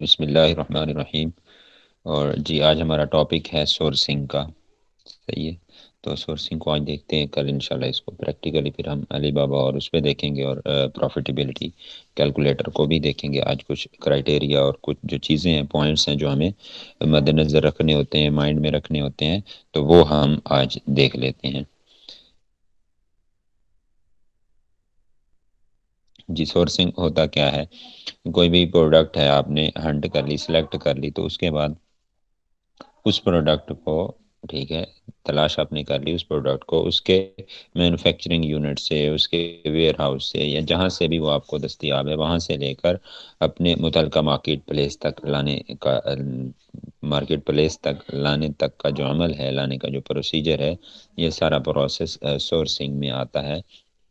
بسم اللہ الرحمن الرحیم۔ اور جی آج ہمارا ٹاپک ہے سورسنگ کا۔ صحیح ہے، تو سورسنگ کو آج دیکھتے ہیں، کل انشاءاللہ اس کو پریکٹیکلی پھر ہم علی بابا اور اس پہ دیکھیں گے، اور پروفیٹیبلٹی کیلکولیٹر کو بھی دیکھیں گے۔ آج کچھ کرائٹیریا اور کچھ جو چیزیں ہیں، پوائنٹس ہیں جو ہمیں مد نظر رکھنے ہوتے ہیں، مائنڈ میں رکھنے ہوتے ہیں، تو وہ ہم آج دیکھ لیتے ہیں۔ جی سورسنگ ہوتا کیا ہے؟ کوئی بھی پروڈکٹ ہے، آپ نے ہنٹ کر لی، سلیکٹ کر لی، تو اس کے بعد اس پروڈکٹ کو، ٹھیک ہے، تلاش آپ نے کر لی اس پروڈکٹ کو، اس کے مینوفیکچرنگ یونٹ سے، اس کے ویئر ہاؤس سے، یا جہاں سے بھی وہ آپ کو دستیاب ہے وہاں سے لے کر اپنے متعلقہ مارکیٹ پلیس تک لانے تک کا جو عمل ہے، لانے کا جو پروسیجر ہے، یہ سارا پروسیس سورسنگ میں آتا ہے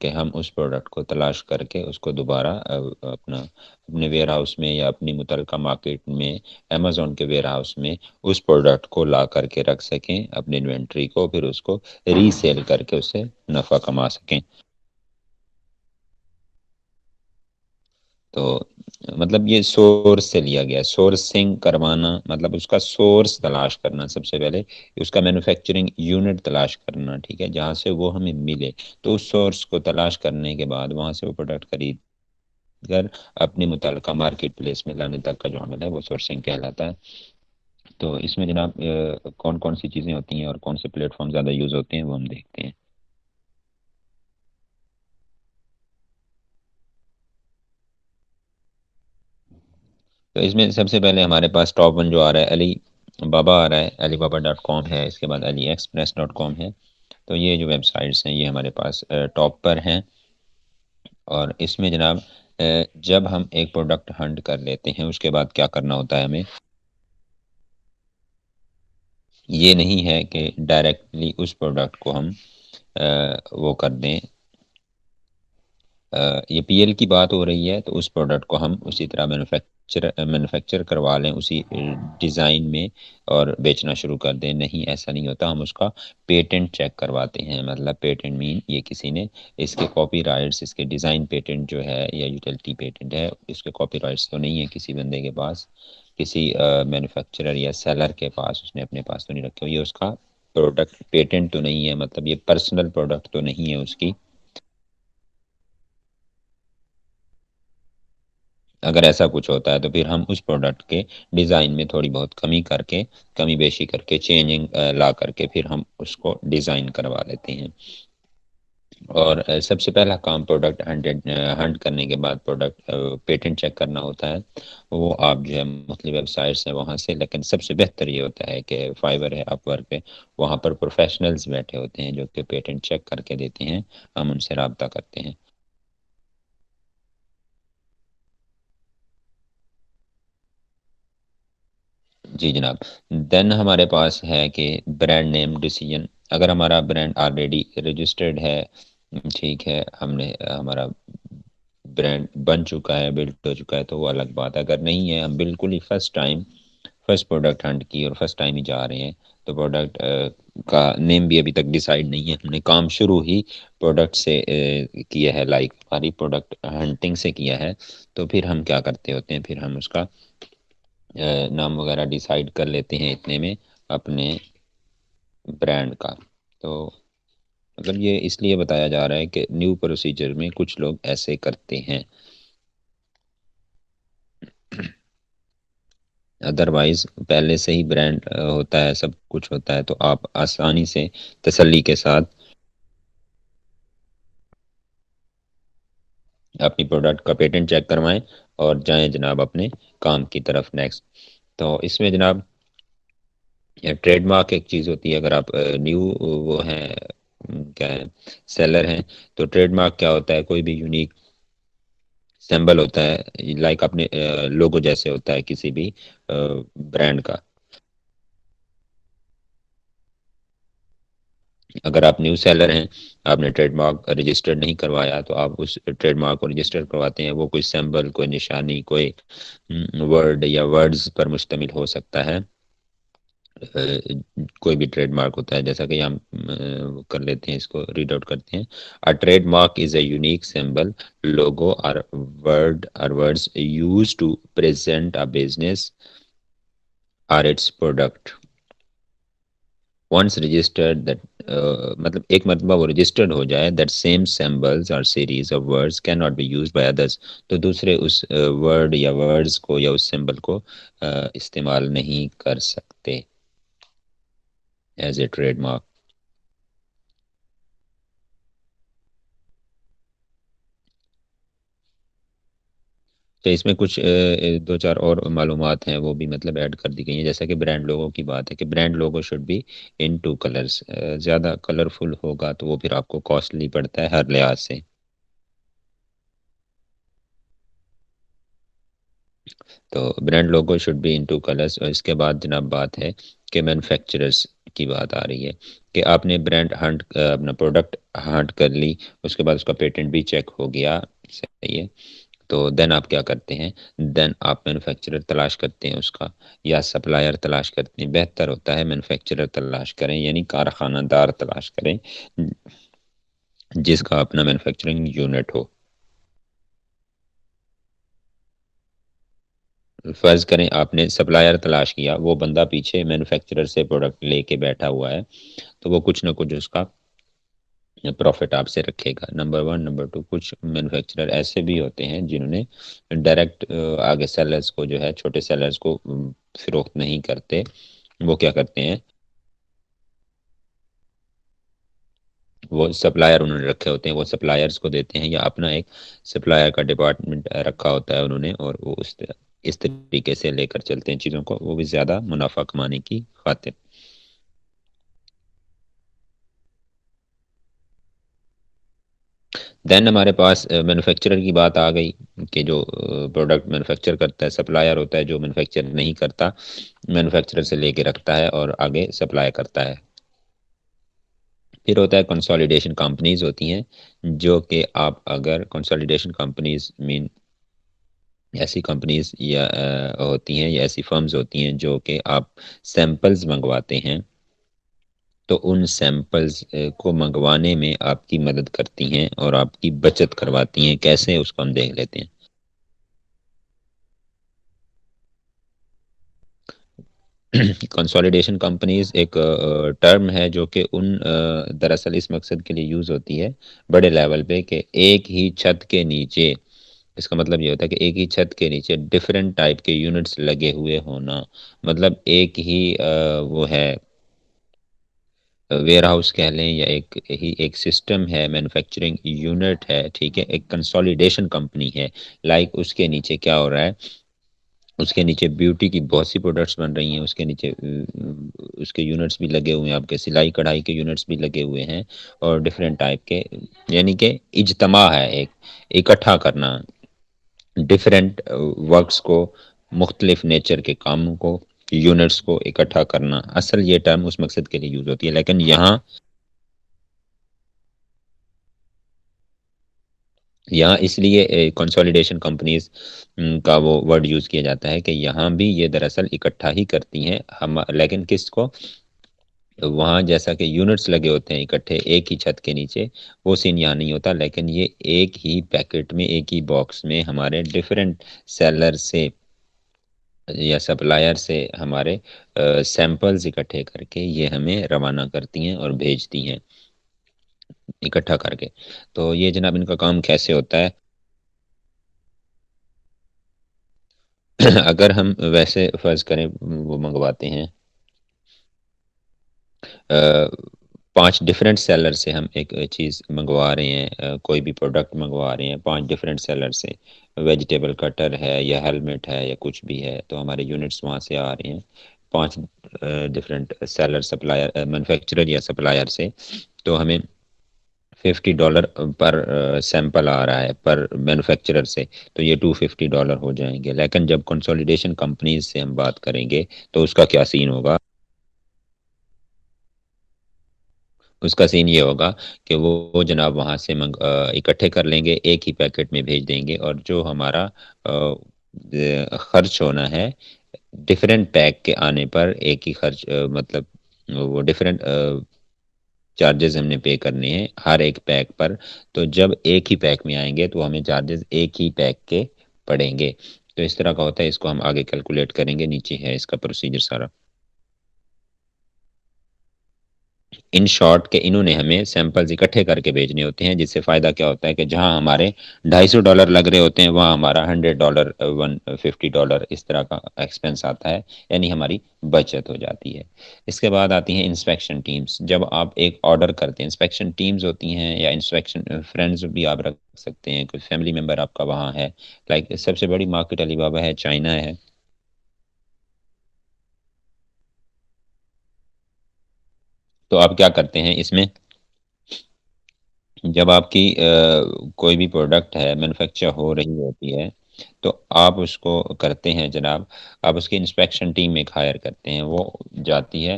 کہ ہم اس پروڈکٹ کو تلاش کر کے اس کو دوبارہ اپنے ویئر ہاؤس میں یا اپنی متعلقہ مارکیٹ میں، امیزون کے ویئر ہاؤس میں اس پروڈکٹ کو لا کر کے رکھ سکیں اپنے انوینٹری کو، پھر اس کو ری سیل کر کے اس سے نفع کما سکیں۔ تو مطلب یہ سورس سے لیا گیا، سورسنگ کروانا مطلب اس کا سورس تلاش کرنا، سب سے پہلے اس کا مینوفیکچرنگ یونٹ تلاش کرنا، ٹھیک ہے، جہاں سے وہ ہمیں ملے، تو اس سورس کو تلاش کرنے کے بعد وہاں سے وہ پروڈکٹ خرید کر اپنی متعلقہ مارکیٹ پلیس میں لانے تک کا جو عمل ہے وہ سورسنگ کہلاتا ہے۔ تو اس میں جناب کون کون سی چیزیں ہوتی ہیں اور کون سے پلیٹ فارم زیادہ یوز ہوتے ہیں وہ ہم دیکھتے ہیں۔ تو اس میں سب سے پہلے ہمارے پاس ٹاپ ون جو آ رہا ہے، علی بابا آ رہا ہے، علی بابا ڈاٹ کام ہے، اس کے بعد علی ایکسپریس ڈاٹ کام ہے۔ تو یہ جو ویب سائٹس ہیں یہ ہمارے پاس ٹاپ پر ہیں۔ اور اس میں جناب جب ہم ایک پروڈکٹ ہنٹ کر لیتے ہیں، اس کے بعد کیا کرنا ہوتا ہے ہمیں؟ یہ نہیں ہے کہ ڈائریکٹلی اس پروڈکٹ کو ہم وہ کر دیں، یہ پی ایل کی بات ہو رہی ہے، تو اس پروڈکٹ کو ہم اسی طرح مینوفیکچر کروا لیں اسی ڈیزائن میں اور بیچنا شروع کر دیں۔ نہیں، ایسا نہیں ہوتا، ہم اس کا پیٹنٹ چیک کرواتے ہیں۔ مطلب پیٹنٹ مین یہ کسی نے اس کے کاپی رائٹس، اس کے ڈیزائن پیٹنٹ جو ہے یا یوٹیلٹی پیٹنٹ ہے، اس کے کاپی رائٹس تو نہیں ہے کسی بندے کے پاس، کسی مینوفیکچرر یا سیلر کے پاس، اس نے اپنے پاس تو نہیں رکھے ہوئے، یہ اس کا پروڈکٹ پیٹنٹ تو نہیں ہے، مطلب یہ پرسنل پروڈکٹ تو نہیں ہے اس کی۔ اگر ایسا کچھ ہوتا ہے تو پھر ہم اس پروڈکٹ کے ڈیزائن میں تھوڑی بہت کمی بیشی کر کے، چینجنگ لا کر کے پھر ہم اس کو ڈیزائن کروا لیتے ہیں۔ اور سب سے پہلا کام پروڈکٹ ہنٹ کرنے کے بعد پروڈکٹ پیٹنٹ چیک کرنا ہوتا ہے۔ وہ آپ جو ہے مختلف ویب سائٹس ہیں وہاں سے، لیکن سب سے بہتر یہ ہوتا ہے کہ فائبر ہے، اپ ورک پہ، وہاں پر پروفیشنلز بیٹھے ہوتے ہیں جو کہ پیٹنٹ چیک کر کے دیتے ہیں، ہم ان سے رابطہ کرتے ہیں۔ جی جناب، دین ہمارے پاس ہے کہ برانڈ نیم ڈیسیجن۔ اگر ہمارا برانڈ آلریڈی رجسٹرڈ ہے، ٹھیک ہے، ہمارا برانڈ بن چکا ہے، بلڈ ہو چکا ہے، تو وہ الگ بات ہے۔ اگر نہیں ہے، ہم بالکل ہی فرسٹ پروڈکٹ ہنٹ کی اور فرسٹ ٹائم ہی جا رہے ہیں، تو پروڈکٹ کا نیم بھی ابھی تک ڈیسائیڈ نہیں ہے، ہم نے کام شروع ہی پروڈکٹ سے کیا ہے، لائک ہماری پروڈکٹ ہنٹنگ سے کیا ہے، تو پھر ہم کیا کرتے ہوتے ہیں، پھر ہم اس کا نام وغیرہ ڈیسائیڈ کر لیتے ہیں اتنے میں اپنے برانڈ کا۔ تو مطلب یہ اس لیے بتایا جا رہا ہے کہ نیو پروسیجر میں کچھ لوگ ایسے کرتے ہیں، ادروائز پہلے سے ہی برانڈ ہوتا ہے، سب کچھ ہوتا ہے، تو آپ آسانی سے تسلی کے ساتھ اپنی پروڈکٹ کا پیٹنٹ چیک کروائیں اور جائیں جناب اپنے کام کی طرف نیکسٹ۔ تو اس میں جناب ٹریڈ مارک ایک چیز ہوتی ہے، اگر آپ نیو وہ ہیں، کیا ہے، سیلر ہیں، تو ٹریڈ مارک کیا ہوتا ہے؟ کوئی بھی یونیک سمبل ہوتا ہے، لائک اپنے لوگو جیسے ہوتا ہے کسی بھی برانڈ کا۔ اگر آپ نیو سیلر ہیں، آپ نے ٹریڈ مارک رجسٹر نہیں کروایا، تو آپ اس ٹریڈ مارک کو رجسٹر کرواتے ہیں۔ وہ کوئی سمبل، کوئی نشانی، کوئی ورڈ یا ورڈز پر مشتمل ہو سکتا ہے، کوئی بھی ٹریڈ مارک ہوتا ہے، جیسا کہ ہم کر لیتے ہیں، اس کو ریڈ آؤٹ کرتے ہیں. A trademark is a unique symbol, logo or words used to present a business or its product. Once registered that مطلب ایک مرتبہ وہ رجسٹرڈ ہو جائے that same symbols or series of words cannot be used by others. تو دوسرے اس word یا words کو یا اس سمبل کو استعمال نہیں کر سکتے ایز اے ٹریڈ مارک. تو اس میں کچھ دو چار اور معلومات ہیں، وہ بھی مطلب ایڈ کر دی گئی ہیں. جیسا کہ برانڈ لوگوں کی بات ہے کہ brand logo should be in two colours. زیادہ کلرفل ہوگا تو وہ پھر آپ کو کاسٹلی پڑتا ہے ہر لحاظ سے. تو brand logo should be in two colours. اور اس کے بعد جناب بات ہے کہ مینوفیکچررس کی بات آ رہی ہے کہ آپ نے برانڈ ہنٹ اپنا پروڈکٹ ہنٹ کر لی، اس کے بعد اس کا پیٹنٹ بھی چیک ہو گیا، صحیح ہے. تو دین آپ کیا کرتے ہیں؟ دین آپ مینوفیکچرر تلاش کرتے ہیں اس کا، یا سپلائر تلاش کرتے ہیں. بہتر ہوتا ہے مینوفیکچرر تلاش کریں، یعنی کارخانہ دار تلاش کریں جس کا اپنا مینوفیکچرنگ یونٹ ہو. فرض کریں آپ نے سپلائر تلاش کیا، وہ بندہ پیچھے مینوفیکچرر سے پروڈکٹ لے کے بیٹھا ہوا ہے، تو وہ کچھ نہ کچھ اس کا پروفٹ آپ سے رکھے گا. Number one. نمبر ٹو، کچھ مینوفیکچرر ایسے بھی ہوتے ہیں جنہوں نے ڈائریکٹ آگے سیلرز کو جو ہے، چھوٹے سیلرز کو فروخت نہیں کرتے. وہ کیا کرتے ہیں؟ وہ سپلائر انہوں نے رکھے ہوتے ہیں، وہ سپلائرز کو دیتے ہیں، یا اپنا ایک سپلائر کا ڈپارٹمنٹ رکھا ہوتا ہے انہوں نے، اور وہ اس طریقے سے لے کر چلتے ہیں چیزوں کو، وہ بھی زیادہ منافع کمانے کی خاطر. دین ہمارے پاس مینوفیکچرر کی بات آ گئی کہ جو پروڈکٹ مینوفیکچر کرتا ہے. سپلائر ہوتا ہے جو مینوفیکچر نہیں کرتا، مینوفیکچرر سے لے کے رکھتا ہے اور آگے سپلائی کرتا ہے. پھر ہوتا ہے کنسالیڈیشن کمپنیز ہوتی ہیں، جو کہ آپ اگر کنسالیڈیشن کمپنیز مین ایسی کمپنیز یا ہوتی ہیں، یا ایسی فرمز ہوتی ہیں جو کہ آپ سیمپلز منگواتے ہیں، تو ان سیمپلز کو منگوانے میں آپ کی مدد کرتی ہیں اور آپ کی بچت کرواتی ہیں. کیسے، اس کو ہم دیکھ لیتے ہیں. کنسالیڈیشن کمپنیز ایک ٹرم ہے جو کہ دراصل اس مقصد کے لیے یوز ہوتی ہے بڑے لیول پہ، کہ ایک ہی چھت کے نیچے، اس کا مطلب یہ ہوتا ہے کہ ایک ہی چھت کے نیچے ڈفرینٹ ٹائپ کے یونٹس لگے ہوئے ہونا. مطلب ایک ہی وہ ہے ویئر ہاؤس کہہ لیں، یا ایک سسٹم ہے، مینوفیکچرنگ یونٹ ہے، ٹھیک ہے، ایک کنسالیڈیشن کمپنی ہے. لائک اس کے نیچے کیا ہو رہا ہے؟ اس کے نیچے بیوٹی کی بہت سی پروڈکٹس بن رہی ہیں، اس کے نیچے اس کے یونٹس بھی لگے ہوئے ہیں، آپ کے سلائی کڑھائی کے یونٹس بھی لگے ہوئے ہیں، اور ڈفرینٹ ٹائپ کے، یعنی کہ اجتماع ہے، ایک اکٹھا کرنا ڈفرینٹ ورکس کو، مختلف نیچر کے کاموں کو، یونٹس کو اکٹھا کرنا. اصل یہ ٹرم اس مقصد کے لیے یوز ہوتی ہے، لیکن یہاں اس لیے کنسالیڈیشن کمپنیز کا وہ ورڈ یوز کیا جاتا ہے کہ یہاں بھی یہ دراصل اکٹھا ہی کرتی ہیں ہم، لیکن کس کو؟ وہاں جیسا کہ یونٹس لگے ہوتے ہیں اکٹھے ایک ہی چھت کے نیچے، وہ سین یہاں نہیں ہوتا. لیکن یہ ایک ہی پیکٹ میں، ایک ہی باکس میں ہمارے ڈفرینٹ سیلر سے یا سپلائر سے ہمارے سیمپلز اکٹھے کر کے یہ ہمیں روانہ کرتی ہیں اور بھیجتی ہیں اکٹھا کر کے. تو یہ جناب ان کا کام کیسے ہوتا ہے؟ اگر ہم ویسے فرض کریں وہ منگواتے ہیں 5 ڈفرینٹ سیلر سے، ہم ایک چیز منگوا رہے ہیں، کوئی بھی پروڈکٹ منگوا رہے ہیں 5 ڈفرینٹ سیلر سے، ویجیٹیبل کٹر ہے یا ہیلمٹ ہے یا کچھ بھی ہے، تو ہمارے یونٹس وہاں سے آ رہے ہیں 5 ڈفرینٹ سیلر، سپلائر، مینوفیکچرر یا سپلائر سے. تو ہمیں $50 پر سیمپل آ رہا ہے پر مینوفیکچرر سے، تو یہ $250 ہو جائیں گے. لیکن جب کنسالیڈیشن کمپنیز سے ہم بات کریں گے تو اس کا کیا سین ہوگا؟ اس کا سین یہ ہوگا کہ وہ جناب وہاں سے اکٹھے کر لیں گے، ایک ہی پیکٹ میں بھیج دیں گے، اور جو ہمارا خرچ ہونا ہے ڈفرینٹ پیک کے آنے پر ایک ہی خرچ مطلب وہ ڈفرینٹ چارجز ہم نے پے کرنے ہیں ہر ایک پیک پر. تو جب ایک ہی پیک میں آئیں گے تو ہمیں چارجز ایک ہی پیک کے پڑیں گے. تو اس طرح کا ہوتا ہے، اس کو ہم آگے کیلکولیٹ کریں گے، نیچے ہے اس کا پروسیجر سارا. ان شارٹ کہ انہوں نے ہمیں سیمپلز اکٹھے کر کے بھیجنے ہوتے ہیں، جس سے فائدہ کیا ہوتا ہے کہ جہاں ہمارے $250 لگ رہے ہوتے ہیں وہاں ہمارا $100 $150 اس طرح کا ایکسپینس آتا ہے، یعنی ہماری بچت ہو جاتی ہے. اس کے بعد آتی ہیں انسپیکشن ٹیمز. جب آپ ایک آرڈر کرتے ہیں، انسپیکشن ٹیمز ہوتی ہیں یا انسپیکشن فرینڈز بھی آپ رکھ سکتے ہیں، کوئی فیملی ممبر آپ کا وہاں ہے. لائک سب سے بڑی مارکیٹ علی بابا ہے، چائنا ہے. تو آپ کیا کرتے ہیں اس میں، جب آپ کی کوئی بھی پروڈکٹ ہے مینوفیکچر ہو رہی ہوتی ہے تو آپ اس کو کرتے ہیں جناب، آپ اس کی انسپیکشن ٹیم ایک ہائر کرتے ہیں، وہ جاتی ہے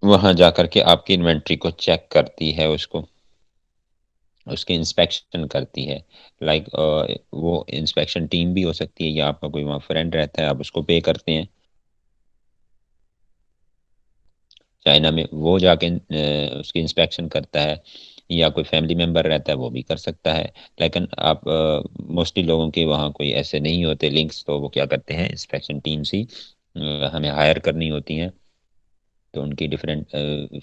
وہاں جا کر کے آپ کی انوینٹری کو چیک کرتی ہے، اس کی انسپیکشن کرتی ہے. لائک وہ انسپیکشن ٹیم بھی ہو سکتی ہے یا آپ کا کوئی وہاں فرینڈ رہتا ہے، آپ اس کو پے کرتے ہیں چائنا میں، وہ جا کے اس کی انسپیکشن کرتا ہے. یا کوئی فیملی ممبر رہتا ہے وہ بھی کر سکتا ہے. لیکن آپ موسٹلی لوگوں کے وہاں کوئی ایسے نہیں ہوتے لنکس، تو وہ کیا کرتے ہیں انسپیکشن ٹیمز ہی ہمیں ہائر کرنی ہوتی ہیں. تو ان کی ڈفرینٹ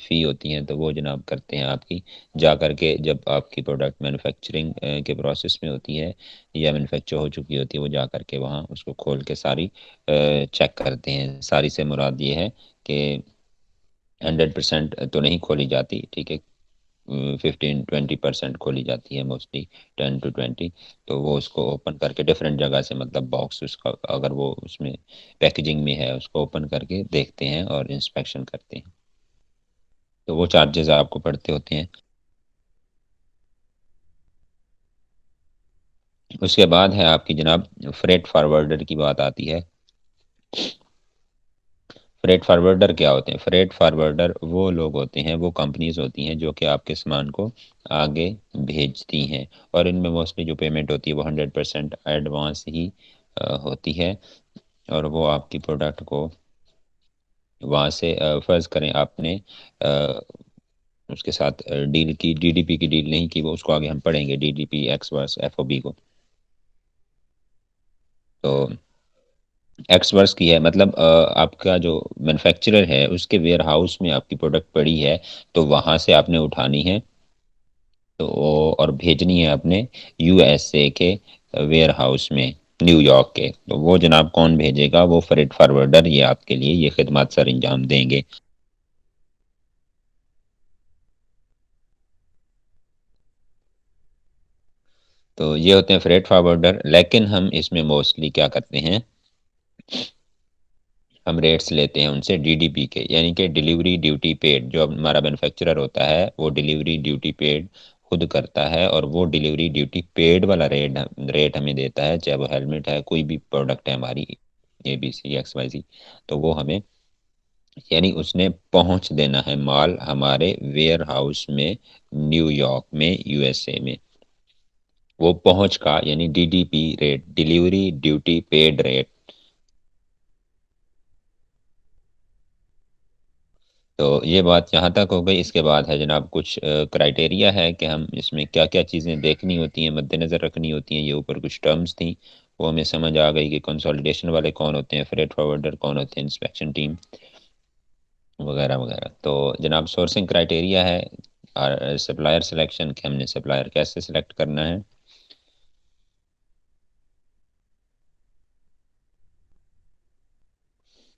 فی ہوتی ہیں، تو وہ جناب کرتے ہیں آپ کی جا کر کے. جب آپ کی پروڈکٹ مینوفیکچرنگ کے پروسیس میں ہوتی ہے یا مینوفیکچر ہو چکی ہوتی ہے، وہ جا کر کے وہاں اس کو کھول کے ساری چیک کرتے ہیں. ساری سے مراد یہ ہے کہ 100% تو نہیں کھولی جاتی، ٹھیک ہے، 15-20% کھولی جاتی ہے موسٹلی، 10 to 20. تو وہ اس کو اوپن کر کے ڈفرینٹ جگہ سے، مطلب باکس اس کا اگر وہ اس میں پیکیجنگ میں ہے، اس کو اوپن کر کے دیکھتے ہیں اور انسپیکشن کرتے ہیں. تو وہ چارجز آپ کو پڑتے ہوتے ہیں. اس کے بعد ہے آپ کی جناب فریٹ فارورڈر کی بات آتی ہے. فریٹ فارورڈر کیا ہوتے ہیں؟ فریٹ فارورڈر وہ لوگ ہوتے ہیں، وہ کمپنیز ہوتی ہیں جو کہ آپ کے سامان کو آگے بھیجتی ہیں، اور ان میں موسٹلی جو پیمنٹ ہوتی ہے وہ 100% ایڈوانس ہی ہوتی ہے. اور وہ آپ کی پروڈکٹ کو وہاں سے فرض کریں آپ نے اس کے ساتھ ڈیل کی، ڈی ڈی پی کی ڈیل نہیں کی، وہ اس کو آگے ہم پڑھیں گے، D D P x verse F O be کو. تو ایکس ورس کی ہے مطلب آپ کا جو مینوفیکچرر ہے اس کے ویئر ہاؤس میں آپ کی پروڈکٹ پڑی ہے، تو وہاں سے آپ نے اٹھانی ہے تو اور بھیجنی ہے اپنے یو ایس اے کے ویئر ہاؤس میں، نیو یارک کے. تو وہ جناب کون بھیجے گا؟ وہ فریٹ فارورڈر، یہ آپ کے لیے یہ خدمات سر انجام دیں گے. تو یہ ہوتے ہیں فریٹ فارورڈر. لیکن ہم اس میں موسٹلی کیا کرتے ہیں، ہم ریٹس لیتے ہیں ان سے ڈی ڈی پی کے، یعنی کہ ڈیلیوری ڈیوٹی پیڈ. جو ہمارا مینوفیکچرر ہوتا ہے وہ ڈیلیوری ڈیوٹی پیڈ خود کرتا ہے، اور وہ ڈیلیوری ڈیوٹی پیڈ والا ریٹ ہمیں دیتا ہے، چاہے وہ ہیلمٹ ہے، کوئی بھی پروڈکٹ ہے ہماری ABC XYZ. تو وہ ہمیں، یعنی اس نے پہنچ دینا ہے مال ہمارے ویئر ہاؤس میں نیو یارک میں USA میں. وہ پہنچ کا یعنی D D P rate, delivery duty paid rate. تو یہ بات یہاں تک ہو گئی. اس کے بعد ہے جناب کچھ کرائٹیریا ہے کہ ہم اس میں کیا کیا چیزیں دیکھنی ہوتی ہیں، مد نظر رکھنی ہوتی ہیں. یہ اوپر کچھ ٹرمز تھیں، وہ ہمیں سمجھ آ گئی کہ کنسالیڈیشن والے کون ہوتے ہیں، فریٹ فارورڈر کون ہوتے ہیں، انسپیکشن ٹیم وغیرہ وغیرہ. تو جناب سورسنگ کرائٹیریا ہے اور سپلائر سلیکشن، کہ ہم نے سپلائر کیسے سلیکٹ کرنا ہے.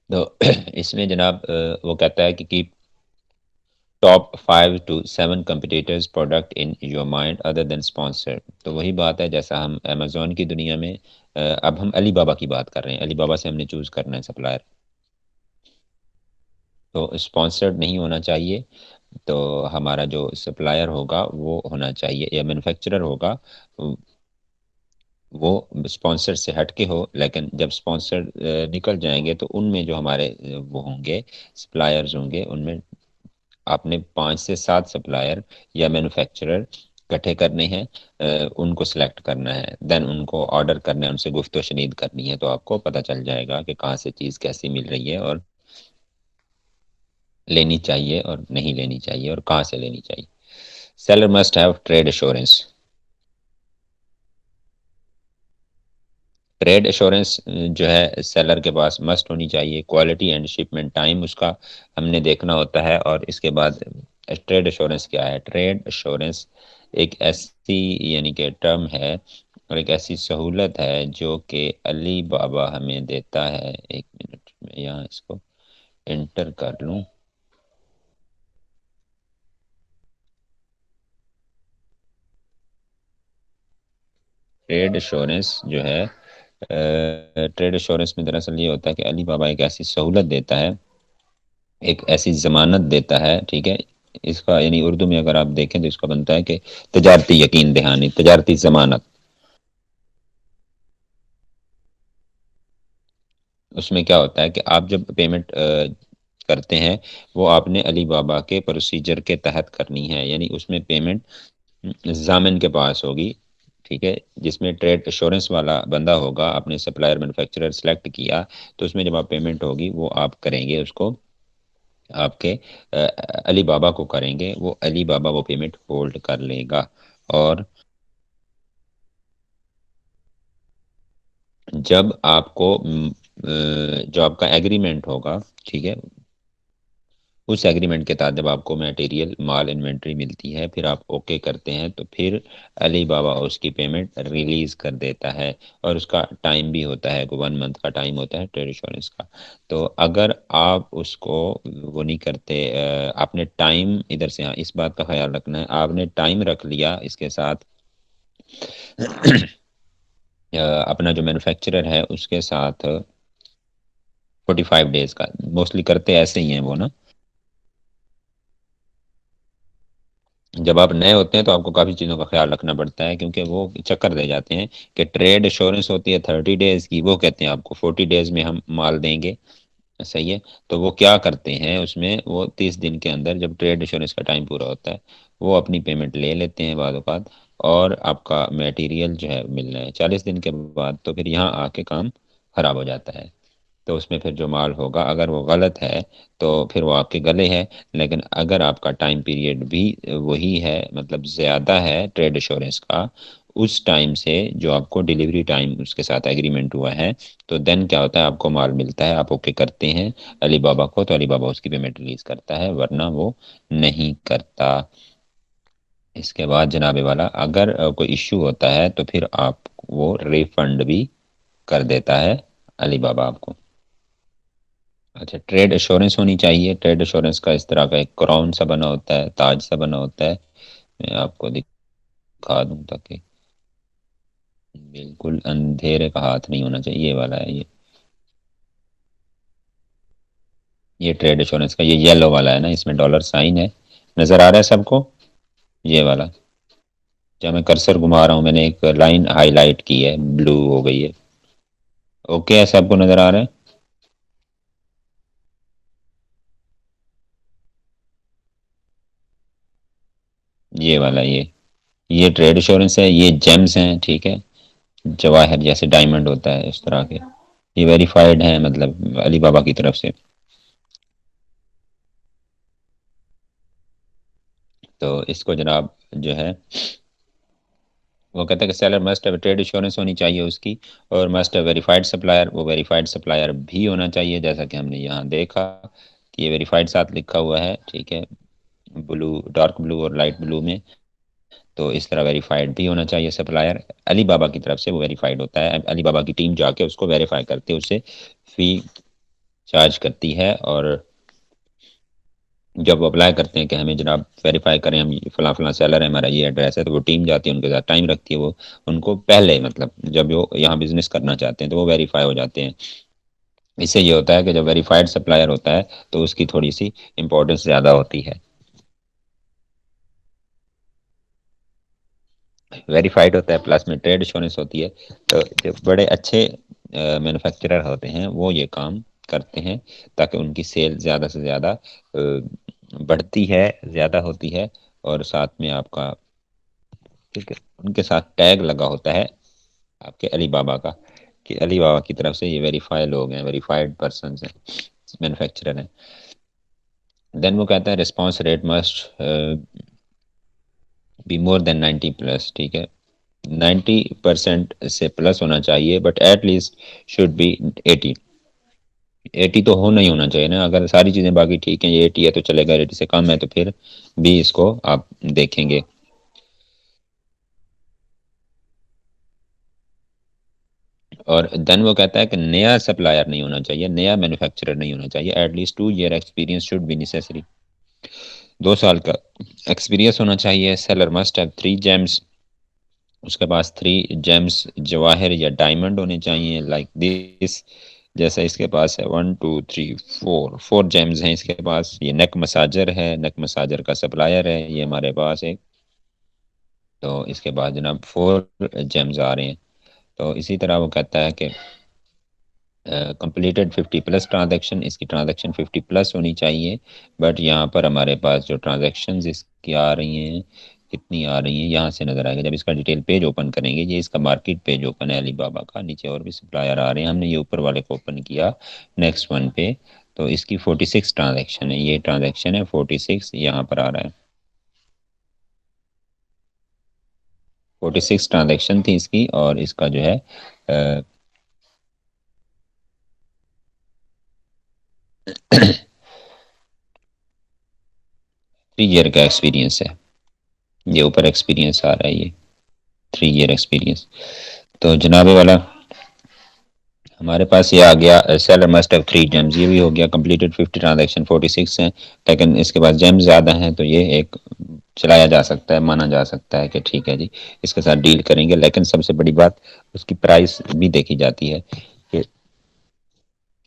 تو اس میں جناب وہ کہتا ہے کہ top 5 to 7 product in your mind other then sponsor. تو وہی بات ہے جیسا ہم امیزون کی دنیا میں، اب ہم علی بابا کی بات کر رہے ہیں، علی بابا سے ہم نے چوز کرنا ہے سپلائر. تو اسپانسرڈ نہیں ہونا چاہیے. تو ہمارا جو سپلائر ہوگا وہ ہونا چاہیے، یا مینوفیکچرر ہوگا وہ اسپانسر سے ہٹ کے ہو. لیکن جب اسپانسر نکل جائیں گے تو ان میں جو ہمارے وہ ہوں گے سپلائرز ہوں گے، ان میں آپ نے 5 سے 7 سپلائر یا مینوفیکچرر اکٹھے کرنے ہیں، ان کو سلیکٹ کرنا ہے، دین ان کو آرڈر کرنا ہے، ان سے گفت و شنید کرنی ہے، تو آپ کو پتہ چل جائے گا کہ کہاں سے چیز کیسی مل رہی ہے اور لینی چاہیے اور نہیں لینی چاہیے اور کہاں سے لینی چاہیے۔ Seller must have trade assurance. Trade assurance جو ہے سیلر کے پاس مسٹ ہونی چاہیے۔ کوالٹی اینڈ شپمنٹ ٹائم اس کا ہم نے دیکھنا ہوتا ہے، اور اس کے بعد ٹریڈ ایشورنس کیا ہے؟ ٹریڈ ایشورنس ایک ایسی یعنی کہ ٹرم ہے اور ایک ایسی سہولت ہے جو کہ علی بابا ہمیں دیتا ہے۔ ایک منٹ میں یہاں اس کو انٹر کر لوں۔ ٹریڈ ایشورنس جو ہے، ٹریڈ ایشورنس میں دراصل یہ ہوتا ہے کہ علی بابا ایک ایسی سہولت دیتا ہے، ایک ایسی ضمانت دیتا ہے، ٹھیک ہے؟ اس کا یعنی اردو میں اگر آپ دیکھیں تو اس کا بنتا ہے کہ تجارتی یقین دہانی، تجارتی ضمانت۔ اس میں کیا ہوتا ہے کہ آپ جب پیمنٹ کرتے ہیں، وہ آپ نے علی بابا کے پروسیجر کے تحت کرنی ہے، یعنی اس میں پیمنٹ ضامن کے پاس ہوگی، ٹھیک ہے؟ جس میں ٹریڈ ایشورنس والا بندہ ہوگا، آپ نے سپلائر مینوفیکچرر سلیکٹ کیا، تو اس میں جب آپ پیمنٹ ہوگی وہ آپ کریں گے، اس کو آپ کے علی بابا کو کریں گے، وہ علی بابا وہ پیمنٹ ہولڈ کر لے گا، اور جب آپ کو جو آپ کا ایگریمنٹ ہوگا، ٹھیک ہے، اس ایگریمنٹ کے تحت جب آپ کو میٹیریل مال انوینٹری ملتی ہے، پھر آپ اوکے کرتے ہیں، تو پھر علی بابا اس کی پیمنٹ ریلیز کر دیتا ہے، اور اس کا ٹائم بھی ہوتا ہے، 1 منتھ کا ٹائم ہوتا ہے ٹریڈ انشورنس کا۔ تو اگر آپ اس کو وہ نہیں کرتے، آپ نے ٹائم ادھر سے، ہاں اس بات کا خیال رکھنا ہے، آپ نے ٹائم رکھ لیا اس کے ساتھ اپنا جو مینوفیکچرر ہے اس کے ساتھ 45 ڈیز کا، موسٹلی کرتے ایسے ہی ہیں وہ نا۔ جب آپ نئے ہوتے ہیں تو آپ کو کافی چیزوں کا خیال رکھنا پڑتا ہے، کیونکہ وہ چکر دے جاتے ہیں کہ ٹریڈ ایشورنس ہوتی ہے 30 ڈیز کی، وہ کہتے ہیں آپ کو 40 ڈیز میں ہم مال دیں گے، صحیح ہے؟ تو وہ کیا کرتے ہیں اس میں، وہ 30 دن کے اندر جب ٹریڈ ایشورنس کا ٹائم پورا ہوتا ہے، وہ اپنی پیمنٹ لے لیتے ہیں بعض اوقات، اور آپ کا میٹیریل جو ہے ملنا ہے 40 دن کے بعد، تو پھر یہاں آ کے کام خراب ہو جاتا ہے، تو اس میں پھر جو مال ہوگا اگر وہ غلط ہے تو پھر وہ آپ کے گلے ہے، لیکن اگر آپ کا ٹائم پیریڈ بھی وہی ہے، مطلب زیادہ ہے ٹریڈ ایشورنس کا، اس ٹائم سے جو آپ کو ڈیلیوری ٹائم اس کے ساتھ ایگریمنٹ ہوا ہے، تو دین کیا ہوتا ہے، آپ کو مال ملتا ہے، آپ اوکے کرتے ہیں علی بابا کو، تو علی بابا اس کی پیمنٹ ریلیز کرتا ہے، ورنہ وہ نہیں کرتا۔ اس کے بعد جناب والا، اگر کوئی ایشو ہوتا ہے تو پھر آپ وہ ریفنڈ بھی کر دیتا ہے علی بابا آپ کو۔ اچھا، ٹریڈ ایشورنس ہونی چاہیے۔ ٹریڈ ایشورنس کا اس طرح کا ایک کراؤن سا بنا ہوتا ہے، تاج سا بنا ہوتا ہے، میں آپ کو دکھا دوں تاکہ بالکل اندھیرے کا ہاتھ نہیں ہونا چاہیے، یہ والا ہے یہ ٹریڈ ایشورنس کا، یہ یلو والا ہے نا، اس میں ڈالر سائن ہے، نظر آ رہا ہے سب کو؟ یہ والا، جب میں کرسر گھما رہا ہوں، میں نے ایک لائن ہائی لائٹ کی ہے، بلو ہو گئی ہے، اوکے ہے؟ سب کو نظر آ رہا ہے؟ یہ والا، یہ ٹریڈ ایشورنس ہے، یہ جیمز ہیں، ٹھیک ہے، جواہر جیسے ڈائمنڈ ہوتا ہے اس طرح کے، یہ ویریفائڈ ہیں مطلب علی بابا کی طرف سے۔ تو اس کو جناب جو ہے، وہ کہتا ہے کہ سیلر مسٹ ٹریڈ ایشورنس ہونی چاہیے اس کی، اور مسٹ ویریفائڈ سپلائر، وہ ویریفائڈ سپلائر بھی ہونا چاہیے، جیسا کہ ہم نے یہاں دیکھا کہ یہ ویریفائڈ ساتھ لکھا ہوا ہے، ٹھیک ہے، بلو، ڈارک بلو اور لائٹ بلو میں، تو اس طرح ویریفائڈ بھی ہونا چاہیے سپلائر، علی بابا کی طرف سے وہ ویریفائڈ ہوتا ہے، علی بابا کی ٹیم جا کے اس کو ویریفائی کرتے، اسے فی چارج کرتی ہے، اور جب وہ اپلائی کرتے ہیں کہ ہمیں جناب ویریفائی کریں، ہم فلاں فلاں سیلر ہے، ہمارا یہ ایڈریس ہے، تو وہ ٹیم جاتی ہے ان کے ساتھ، ٹائم رکھتی ہے وہ ان کو پہلے، مطلب جب وہ یہاں بزنس کرنا چاہتے ہیں تو وہ ویریفائی ہو جاتے ہیں۔ اس سے یہ ہوتا ہے کہ جب ویریفائڈ سپلائر ہوتا ہے تو اس کی تھوڑی سی امپورٹنس زیادہ ہوتی ہے، ویریفائڈ ہوتا ہے، پلس میں ٹریڈ ایشورنس ہوتی ہے، تو جو بڑے اچھے مینوفیکچرر ہوتے ہیں وہ یہ کام کرتے ہیں، تاکہ ان کی سیل زیادہ سے زیادہ بڑھتی ہے، زیادہ ہوتی ہے، اور ساتھ میں آپ کا ٹھیک ہے، ان کے ساتھ ٹیگ لگا ہوتا ہے آپ کے علی بابا کا، کہ علی بابا کی طرف سے یہ ویریفائی لوگ ہیں، ویریفائڈ پرسنز ہیں، مینوفیکچرر ہیں. دین وہ کہتا ہے response rate must be more than 90+. ٹھیک ہے، 90% سے پلس ہونا چاہیے، but at least should be 80. 80 تو ہونا ہی ہونا چاہیے نا. اگر ساری چیزیں باقی ٹھیک ہیں، یہ 80 ہے تو چلے گا، 80 سے کم ہے تو پھر بھی اس کو آپ دیکھیں گے. اور دین وہ کہتا ہے کہ نیا سپلائر نہیں ہونا چاہیے، نیا مینوفیکچرر نہیں ہونا چاہیے. At least 2 year experience should be necessary. 2 سال کا ایکسپیرینس ہونا چاہیے. Seller must have 3 gems. اس کے پاس 3 gems جواہر یا ڈائمنڈ ہونے چاہیے لائک دس. جیسا اس کے پاس ہے 1 2 3 4 gems ہیں اس کے پاس. یہ نیک مساجر ہے، نیک مساجر کا سپلائر ہے یہ ہمارے پاس ایک. تو اس کے بعد جناب 4 gems آ رہے ہیں. تو اسی طرح وہ کہتا ہے کہ کمپلیٹڈ 50+ ٹرانزیکشن، اس کی ٹرانزیکشن 50+ ہونی چاہیے. بٹ یہاں پر ہمارے پاس جو ٹرانزیکشنز اس کی آ رہی ہیں کتنی آ رہی ہیں یہاں سے نظر آئے گا جب اس کا ڈیٹیل پیج اوپن کریں گے. یہ اس کا مارکیٹ پیج اوپن ہے علی بابا کا. نیچے اور بھی سپلائر آ رہے ہیں، ہم نے یہ اوپر والے کو اوپن کیا نیکسٹ ون پہ. تو اس کی 46 ٹرانزیکشن ہے، یہ ٹرانزیکشن ہے 46 یہاں پر آ رہا ہے. 46 ٹرانزیکشن تھی اس کی. اور اس کا جو ہے 3 year کا ایکسپیرینس ہے. یہ اوپر ایکسپیرینس آ رہا ہے، یہ 3 year ایکسپیرینس. تو جناب والا ہمارے پاس یہ آ گیا سیلر مسٹ آف 3 gems. یہ بھی ہو گیا کمپلیٹڈ 50 ٹرانزیکشن 46 ہیں. لیکن اس کے بعد جیمز زیادہ ہیں تو یہ ایک چلایا جا سکتا ہے، مانا جا سکتا ہے کہ ٹھیک ہے جی اس کے ساتھ ڈیل کریں گے. لیکن سب سے بڑی بات اس کی پرائس بھی دیکھی جاتی ہے کہ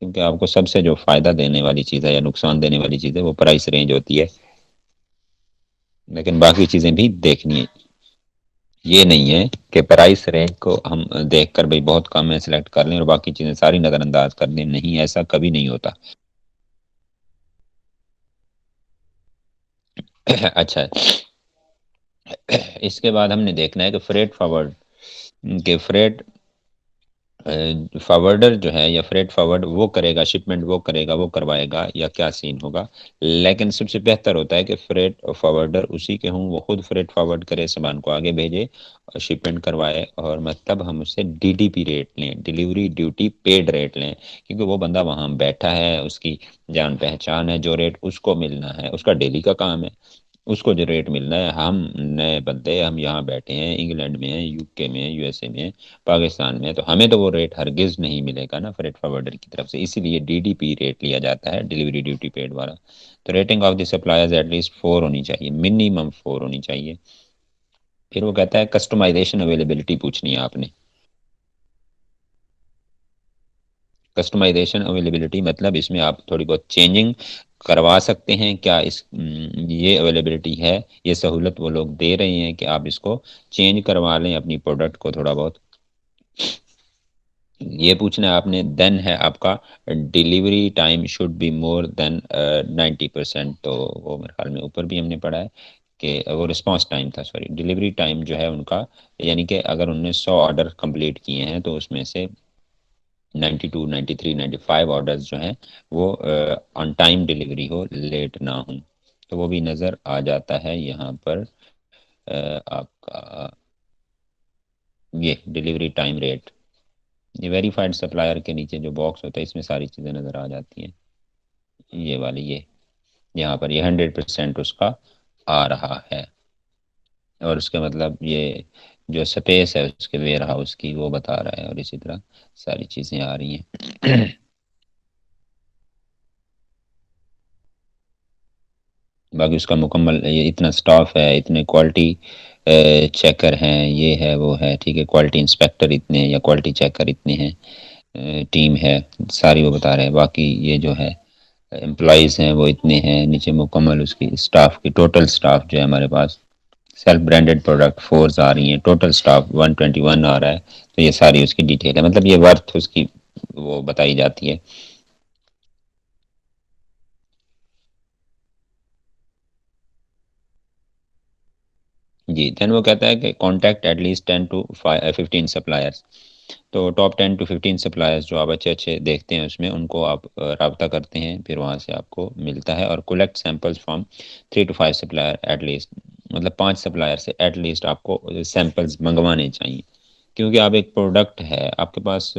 کیونکہ آپ کو سب سے جو فائدہ دینے والی چیز ہے یا نقصان دینے والی چیز ہے وہ پرائس رینج ہوتی ہے. لیکن باقی چیزیں بھی دیکھنی ہے. یہ نہیں ہے کہ پرائس رینج کو ہم دیکھ کر بھئی بہت کم ہے سلیکٹ کر لیں اور باقی چیزیں ساری نظر انداز کر دیں. نہیں، ایسا کبھی نہیں ہوتا. اچھا، اس کے بعد ہم نے دیکھنا ہے کہ فریٹ فارورڈ کہ فریٹ فارورڈر جو ہے یا فریٹ فارورڈ وہ کرے گا، شپمنٹ وہ کرے گا، وہ کروائے گا یا کیا سین ہوگا. لیکن سب سے بہتر ہوتا ہے کہ فریٹ فارورڈر اسی کے ہوں، وہ خود فریٹ فارورڈ کرے، سامان کو آگے بھیجے اور شپمنٹ کروائے. اور مطلب ہم اس سے ڈی ڈی پی ریٹ لیں، ڈیلیوری ڈیوٹی پیڈ ریٹ لیں. کیونکہ وہ بندہ وہاں بیٹھا ہے، اس کی جان پہچان ہے، جو ریٹ اس کو ملنا ہے اس کا ڈیلی کا کام ہے، اس کو جو ریٹ ملنا ہے. ہم نئے بندے، ہم یہاں بیٹھے ہیں، انگلینڈ میں ہیں، یو کے میں، یو ایس اے میں، پاکستان میں، تو ہمیں تو وہ ریٹ ہرگز نہیں ملے گا نا فریٹ فارورڈر کی طرف سے. اسی لیے ڈی ڈی پی ریٹ لیا جاتا ہے، ڈیلیوری ڈیوٹی پیڈ والا. تو rating of the suppliers at least 4 ہونی چاہیے، منیمم 4 ہونی چاہیے. پھر وہ کہتا ہے کسٹمائزیشن اویلیبلٹی پوچھنی ہے آپ نے. کسٹمائزیشن اویلیبلٹی مطلب اس میں آپ تھوڑی بہت چینجنگ کروا سکتے ہیں کیا؟ یہ اویلیبلٹی ہے، یہ سہولت وہ لوگ دے رہے ہیں کہ آپ اس کو چینج کروا لیں اپنی پروڈکٹ کو تھوڑا بہت. یہ پوچھنا ہے آپ نے. دین ہے آپ کا delivery time should be more than 90%. تو وہ میرے خیال میں اوپر بھی ہم نے پڑھا ہے کہ وہ رسپانس ٹائم تھا، سوری ڈیلیوری ٹائم جو ہے ان کا، یعنی کہ اگر انہوں نے 100 آرڈر کمپلیٹ کیے ہیں تو اس میں سے 92 93 95 آرڈرز جو ہیں وہ آن ٹائم ڈیلیوری ہو، لیٹ نہ ہوں. تو وہ بھی نظر آ جاتا ہے یہاں پر آپ کا یہ ڈیلیوری ٹائم ریٹ. یہ ویریفائڈ سپلائر کے نیچے جو باکس ہوتا ہے اس میں ساری چیزیں نظر آ جاتی ہیں. یہ والی یہ یہاں پر یہ 100% اس کا آ رہا ہے. اور اس کا مطلب یہ جو سپیس ہے اس کے ویئر ہاؤس کی وہ بتا رہا ہے. اور اسی طرح ساری چیزیں آ رہی ہیں. باقی اس کا مکمل یہ اتنا سٹاف ہے، اتنے کوالٹی چیکر ہیں، یہ ہے وہ ہے، ٹھیک ہے، کوالٹی انسپیکٹر اتنے ہیں یا کوالٹی چیکر اتنے ہیں، ٹیم ہے ساری وہ بتا رہے ہیں. باقی یہ جو ہے امپلائیز ہیں وہ اتنے ہیں. نیچے مکمل اس کی اسٹاف کی ٹوٹل اسٹاف جو ہے ہمارے پاس سیلف برانڈڈ پروڈکٹ 4 آ رہی ہیں، ٹوٹل اسٹاف 121 آ رہا ہے. تو یہ ساری اس کی ڈیٹیل ہے، مطلب یہ ورتھ اس کی وہ بتائی جاتی ہے. جی دین وہ کہتا ہے کہ contact at least 10 to 15 suppliers. تو ٹاپ 10 to 15 سپلائرس جو آپ اچھے اچھے دیکھتے ہیں اس میں ان کو آپ رابطہ کرتے ہیں، پھر وہاں سے آپ کو ملتا ہے. اور collect samples from 3 to 5 supplier at least, مطلب 5 سپلائر سے ایٹ لیسٹ آپ کو سیمپلس منگوانے چاہیے. کیونکہ آپ ایک پروڈکٹ ہے آپ کے پاس،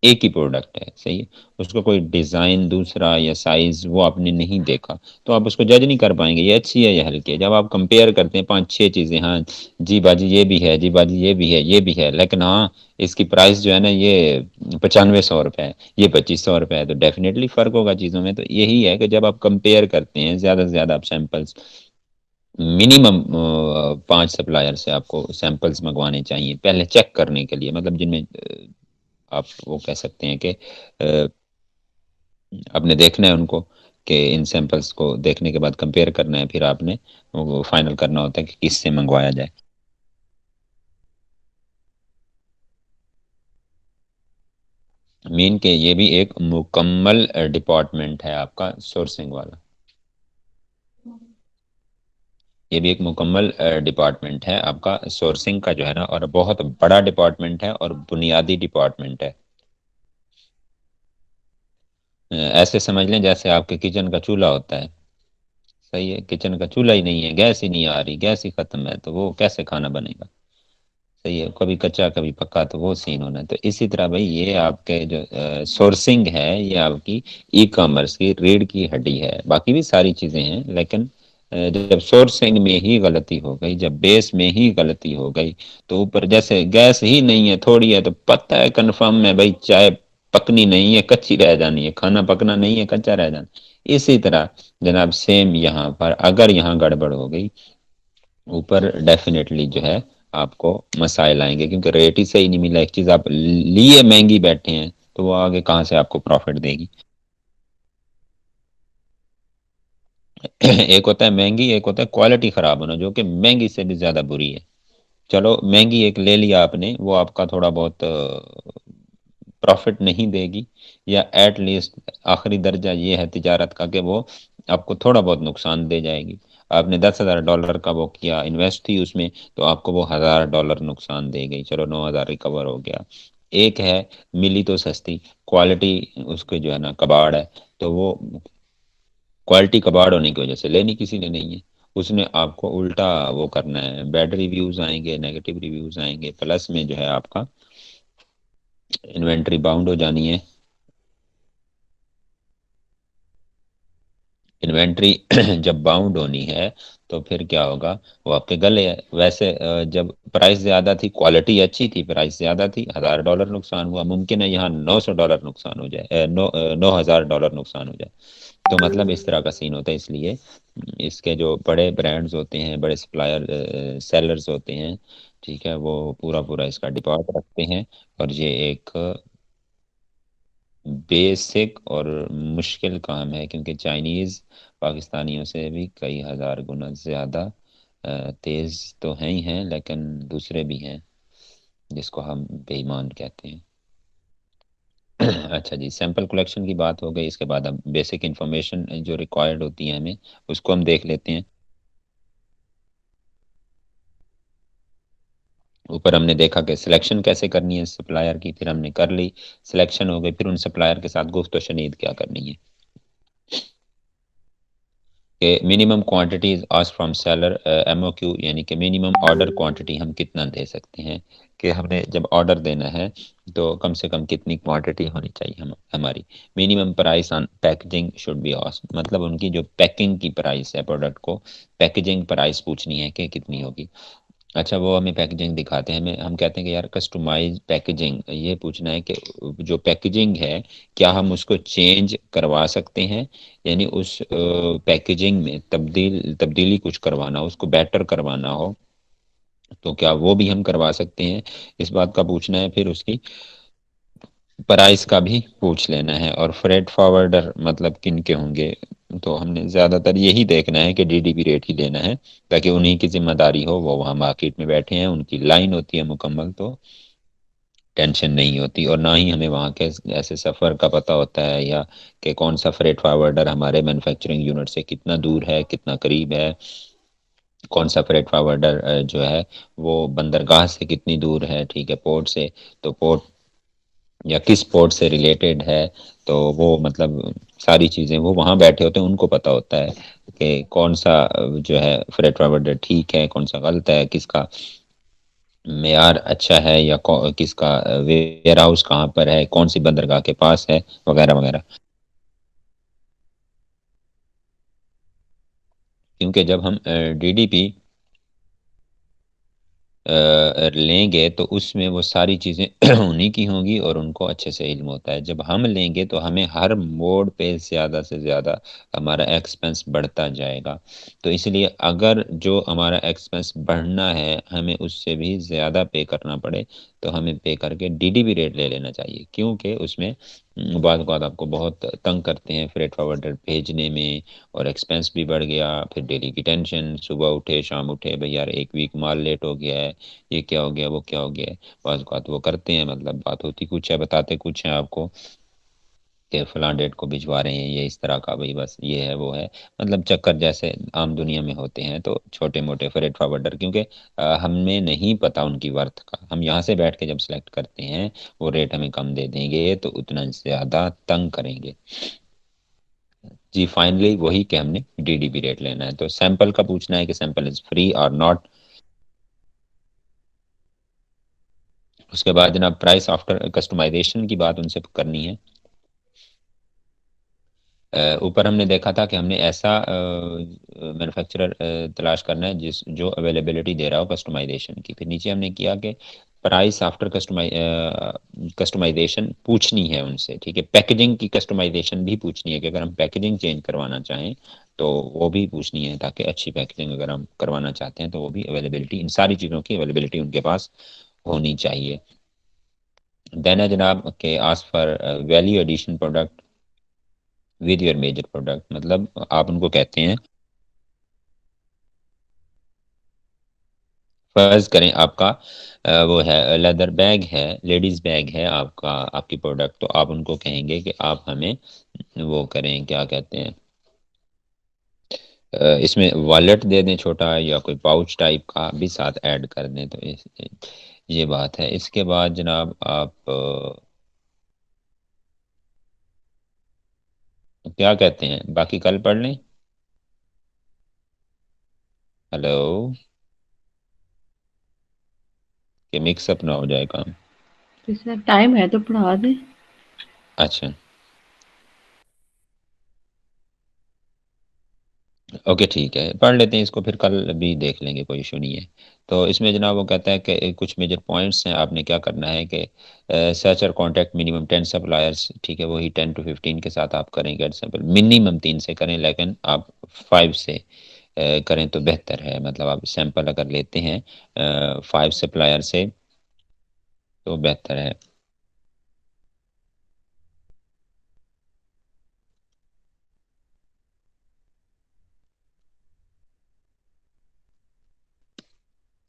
ایک ہی پروڈکٹ ہے، صحیح ہے، اس کا کوئی ڈیزائن دوسرا یا سائز وہ آپ نے نہیں دیکھا تو آپ اس کو جج نہیں کر پائیں گے یہ اچھی ہے یا ہلکی ہے. جب آپ کمپیئر کرتے ہیں 5 6 چیزیں، ہاں جی باجی یہ بھی ہے، جی باجی یہ بھی ہے، یہ بھی ہے، لیکن ہاں اس کی پرائس جو ہے نا یہ 9500 روپے ہے، یہ 2500 روپے ہے، تو ڈیفینیٹلی فرق ہوگا چیزوں میں. تو یہی ہے کہ جب آپ کمپیئر کرتے ہیں زیادہ سے زیادہ آپ سیمپلس منیمم 5 سپلائر سے آپ کو سیمپلس منگوانے چاہیے پہلے چیک کرنے کے لیے، مطلب جن میں آپ وہ کہہ سکتے ہیں کہ آپ نے دیکھنا ہے ان کو، کہ ان سیمپلس کو دیکھنے کے بعد کمپیئر کرنا ہے، پھر آپ نے وہ فائنل کرنا ہوتا ہے کہ کس سے منگوایا جائے. مین کہ یہ بھی ایک مکمل ڈپارٹمنٹ ہے آپ کا سورسنگ والا، یہ بھی ایک مکمل ڈپارٹمنٹ ہے آپ کا سورسنگ کا جو ہے نا، اور بہت بڑا ڈپارٹمنٹ ہے اور بنیادی ڈپارٹمنٹ ہے. ایسے سمجھ لیں جیسے آپ کے کچن کا چولہا ہوتا ہے، صحیح ہے، کچن کا چولہا ہی نہیں ہے، گیس ہی نہیں آ رہی، گیس ہی ختم ہے، تو وہ کیسے کھانا بنے گا؟ صحیح ہے، کبھی کچا کبھی پکا، تو وہ سین ہونا ہے. تو اسی طرح بھائی یہ آپ کے جو سورسنگ ہے یہ آپ کی ای کامرس کی ریڑھ کی ہڈی ہے. باقی بھی ساری چیزیں ہیں لیکن جب سورسنگ میں ہی غلطی ہو گئی، جب بیس میں ہی غلطی ہو گئی، تو اوپر جیسے گیس ہی نہیں ہے تھوڑی ہے تو پتہ ہے کنفرم ہے بھائی چائے پکنی نہیں ہے کچی رہ جانی ہے، کھانا پکنا نہیں ہے کچا رہ جانا. اسی طرح جناب سیم یہاں پر اگر یہاں گڑبڑ ہو گئی اوپر ڈیفینیٹلی جو ہے آپ کو مسائل آئیں گے، کیونکہ ریٹ ہی صحیح نہیں ملا. ایک چیز آپ لیے مہنگی بیٹھے ہیں تو وہ آگے کہاں سے آپ کو پروفٹ دے گی. ایک ہوتا ہے مہنگی، ایک ہوتا ہے کوالٹی خراب ہونا، جو کہ مہنگی سے بھی زیادہ بری ہے. چلو مہنگی ایک لے لیا آپ نے، وہ آپ کا تھوڑا بہت پروفٹ نہیں دے گی، یا ایٹ لیسٹ آخری درجہ یہ ہے تجارت کا کہ وہ آپ کو تھوڑا بہت نقصان دے جائے گی. آپ نے $10,000 کا وہ کیا انویسٹ تھی اس میں، تو آپ کو وہ $1,000 نقصان دے گئی، چلو 9,000 ریکور ہو گیا. ایک ہے ملی تو سستی، کوالٹی اس کے جو ہے نا کباڑ ہے، تو وہ کوالٹی کباڑ ہونے کی وجہ سے لینی کسی نے نہیں ہے. اس نے آپ کو الٹا وہ کرنا ہے، بیڈ ریویوز آئیں گے، نیگیٹو ریویوز آئیں گے، پلس میں جو ہے آپ کا انوینٹری باؤنڈ ہو جانی ہے. انوینٹری جب باؤنڈ ہونی ہے تو پھر کیا ہوگا، وہ آپ کے گلے ہے. ویسے جب پرائس زیادہ تھی کوالٹی اچھی تھی، پرائس زیادہ تھی، $1,000 نقصان ہوا، ممکن ہے یہاں $900 نقصان ہو جائے، 9,000 نقصان ہو جائے. تو مطلب اس طرح کا سین ہوتا ہے. اس لیے اس کے جو بڑے برانڈز ہوتے ہیں، بڑے سپلائر سیلرز ہوتے ہیں، ٹھیک ہے، وہ پورا پورا اس کا ڈپارٹ رکھتے ہیں. اور یہ ایک بیسک اور مشکل کام ہے، کیونکہ چائنیز پاکستانیوں سے بھی کئی ہزار گنا زیادہ تیز تو ہیں ہی ہیں، لیکن دوسرے بھی ہیں جس کو ہم بے ایمان کہتے ہیں. اچھا جی، سیمپل کلیکشن کی بات ہو گئی، اس کے بعد اب بیسک انفارمیشن جو ریکوائرڈ ہوتی ہیں ہمیں اس کو ہم دیکھ لیتے ہیں. اوپر ہم نے دیکھا کہ سلیکشن کیسے کرنی ہے سپلائر کی، پھر ہم نے کر لی سلیکشن ہو گئی، پھر ان سپلائر کے ساتھ گفت و شنید کیا کرنی ہے. کہ minimum quantities ask from seller, M O Q یعنی کہ منیمم آرڈر کوانٹٹی ہم کتنا دے سکتے ہیں، کہ ہم نے جب آرڈر دینا ہے تو کم سے کم کتنی کوانٹٹی ہونی چاہیے ہماری. Minimum price on packaging should be asked, مطلب ان کی جو پیکنگ کی پرائس ہے پروڈکٹ کو، پیکیجنگ پرائس پوچھنی ہے کہ کتنی ہوگی. اچھا وہ ہمیں پیکیجنگ دکھاتے ہیں، ہم کہتے ہیں کہ یار کسٹمائز پیکیجنگ، یہ پوچھنا ہے کہ جو پیکیجنگ ہے کیا ہم اس کو چینج کروا سکتے ہیں، یعنی اس پیکیجنگ میں تبدیلی کچھ کروانا ہو، اس کو بیٹر کروانا ہو تو کیا وہ بھی ہم کروا سکتے ہیں. اس بات کا پوچھنا ہے. پھر اس کی پرائس کا بھی پوچھ لینا ہے. اور فریٹ فارورڈر مطلب کن کے ہوں گے، تو ہم نے زیادہ تر یہی دیکھنا ہے کہ ڈی ڈی پی ریٹ ہی لینا ہے، تاکہ انہیں کی ذمہ داری ہو، وہ وہاں مارکیٹ میں بیٹھے ہیں، ان کی لائن ہوتی ہے مکمل، تو ٹینشن نہیں ہوتی. اور نہ ہی ہمیں وہاں کے ایسے سفر کا پتہ ہوتا ہے، یا کہ کون سا فریٹ فارورڈر ہمارے مینوفیکچرنگ یونٹ سے کتنا دور ہے، کتنا قریب ہے. کون سا فریٹ فارورڈر جو ہے وہ بندرگاہ سے کتنی دور ہے، ٹھیک ہے، پورٹ سے، تو پورٹ یا کس پورٹ سے ریلیٹڈ ہے، تو وہ مطلب ساری چیزیں وہ وہاں بیٹھے ہوتے ہیں، ان کو پتہ ہوتا ہے کہ کون سا جو ہے فریٹ فارورڈر ٹھیک ہے، کون سا غلط ہے، کس کا معیار اچھا ہے، یا کس کا ویئر ہاؤس کہاں پر ہے، کون سی بندرگاہ کے پاس ہے، وغیرہ وغیرہ. کیونکہ جب ہم ڈی ڈی پی لیں گے تو اس میں وہ ساری چیزیں انہیں کی ہوں گی اور ان کو اچھے سے علم ہوتا ہے. جب ہم لیں گے تو ہمیں ہر موڈ پہ زیادہ سے زیادہ ہمارا ایکسپنس بڑھتا جائے گا. تو اس لیے اگر جو ہمارا ایکسپنس بڑھنا ہے ہمیں اس سے بھی زیادہ پے کرنا پڑے تو ہمیں پے کر کے ڈی ڈی بی ریٹ لے لینا چاہیے. کیونکہ اس میں بعض اوقات آپ کو بہت تنگ کرتے ہیں فریٹ فارورڈر بھیجنے میں، اور ایکسپنس بھی بڑھ گیا، پھر ڈیلی کی ٹینشن، صبح اٹھے شام اٹھے بھئی یار ایک ویک مال لیٹ ہو گیا ہے، یہ کیا ہو گیا وہ کیا ہو گیا ہے. بعض اوقات وہ کرتے ہیں، مطلب بات ہوتی کچھ ہے بتاتے کچھ ہیں آپ کو کہ فلاں ڈیٹ کو بھجوا رہے ہیں، یہ اس طرح کا بھئی بس یہ ہے وہ ہے، مطلب چکر جیسے عام دنیا میں ہوتے ہیں. تو چھوٹے موٹے فریٹ فارورڈر کیونکہ ہمیں نہیں پتہ ان کی ورتھ کا، ہم یہاں سے بیٹھ کے جب سلیکٹ کرتے ہیں وہ ریٹ ہمیں کم دے دیں گے تو اتنا زیادہ تنگ کریں گے. جی فائنلی وہی کہ ہم نے ڈی ڈی بی ریٹ لینا ہے. تو سیمپل کا پوچھنا ہے کہ سیمپل از فری اور ناٹ. اس کے بعد جناب پرائس آفٹر کسٹمائزیشن کی بات ان سے کرنی ہے. اوپر ہم نے دیکھا تھا کہ ہم نے ایسا مینوفیکچرر تلاش کرنا ہے جو اویلیبلٹی دے رہا ہو کسٹمائزیشن کی. پھر نیچے ہم نے کیا کہ پرائس آفٹر کسٹمائزیشن پوچھنی ہے ان سے، ٹھیک ہے. پیکیجنگ کی کسٹمائزیشن بھی پوچھنی ہے کہ اگر ہم پیکیجنگ چینج کروانا چاہیں تو وہ بھی پوچھنی ہے، تاکہ اچھی پیکیجنگ اگر ہم کروانا چاہتے ہیں تو وہ بھی اویلیبلٹی، ان ساری چیزوں کی اویلیبلٹی ان کے پاس ہونی چاہیے. دین ہے جناب کہ ask for value addition product with your major product. مطلب آپ ان کو کہتے ہیں فرض کریں آپ کا وہ ہے لیدر بیگ ہے، لیڈیز بیگ ہے آپ کا، آپ کی پروڈکٹ، تو آپ ان کو کہیں گے کہ آپ ہمیں وہ کریں، کیا کہتے ہیں، اس میں والیٹ دے دیں چھوٹا، یا کوئی پاؤچ ٹائپ کا بھی ساتھ ایڈ کر دیں. تو یہ بات ہے. اس کے بعد جناب آپ کیا کہتے ہیں، باقی کل پڑھ لیں. ہلو، کہ مکس اپ نہ ہو جائے کام. اس میں ٹائم ہے تو پڑھا دیں. اچھا اوکے ٹھیک ہے، پڑھ لیتے ہیں اس کو، پھر کل بھی دیکھ لیں گے، کوئی ایشو نہیں ہے. تو اس میں جناب وہ کہتا ہے کہ کچھ میجر پوائنٹس ہیں، آپ نے کیا کرنا ہے کہ سرچ اور کانٹیکٹ منیمم 10 سپلائرس، ٹھیک ہے، وہی 10 to 15 کے ساتھ آپ کریں گے. ایگزامپل منیمم 3 سے کریں، لیکن آپ 5 سے کریں تو بہتر ہے. مطلب آپ سیمپل اگر لیتے ہیں 5 سپلائر سے تو بہتر ہے.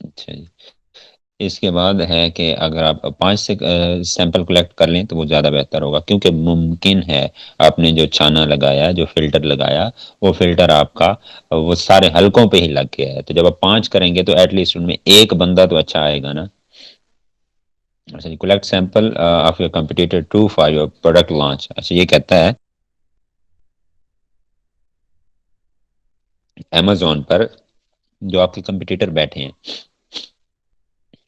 اچھا جی. اس کے بعد ہے کہ اگر آپ 5 سے سیمپل کلیکٹ کر لیں تو وہ زیادہ بہتر ہوگا، کیونکہ ممکن ہے آپ نے جو چھانا لگایا، جو فلٹر لگایا، وہ فلٹر آپ کا وہ سارے حلقوں پہ ہی لگ گیا ہے. تو جب آپ 5 کریں گے تو ایٹ لیسٹ ان میں ایک بندہ تو اچھا آئے گا نا. اچھا جی. Collect sample of your competitor to for your product launch. اچھا یہ کہتا ہے امیزون پر جو آپ کے کمپٹیٹر بیٹھے ہیں،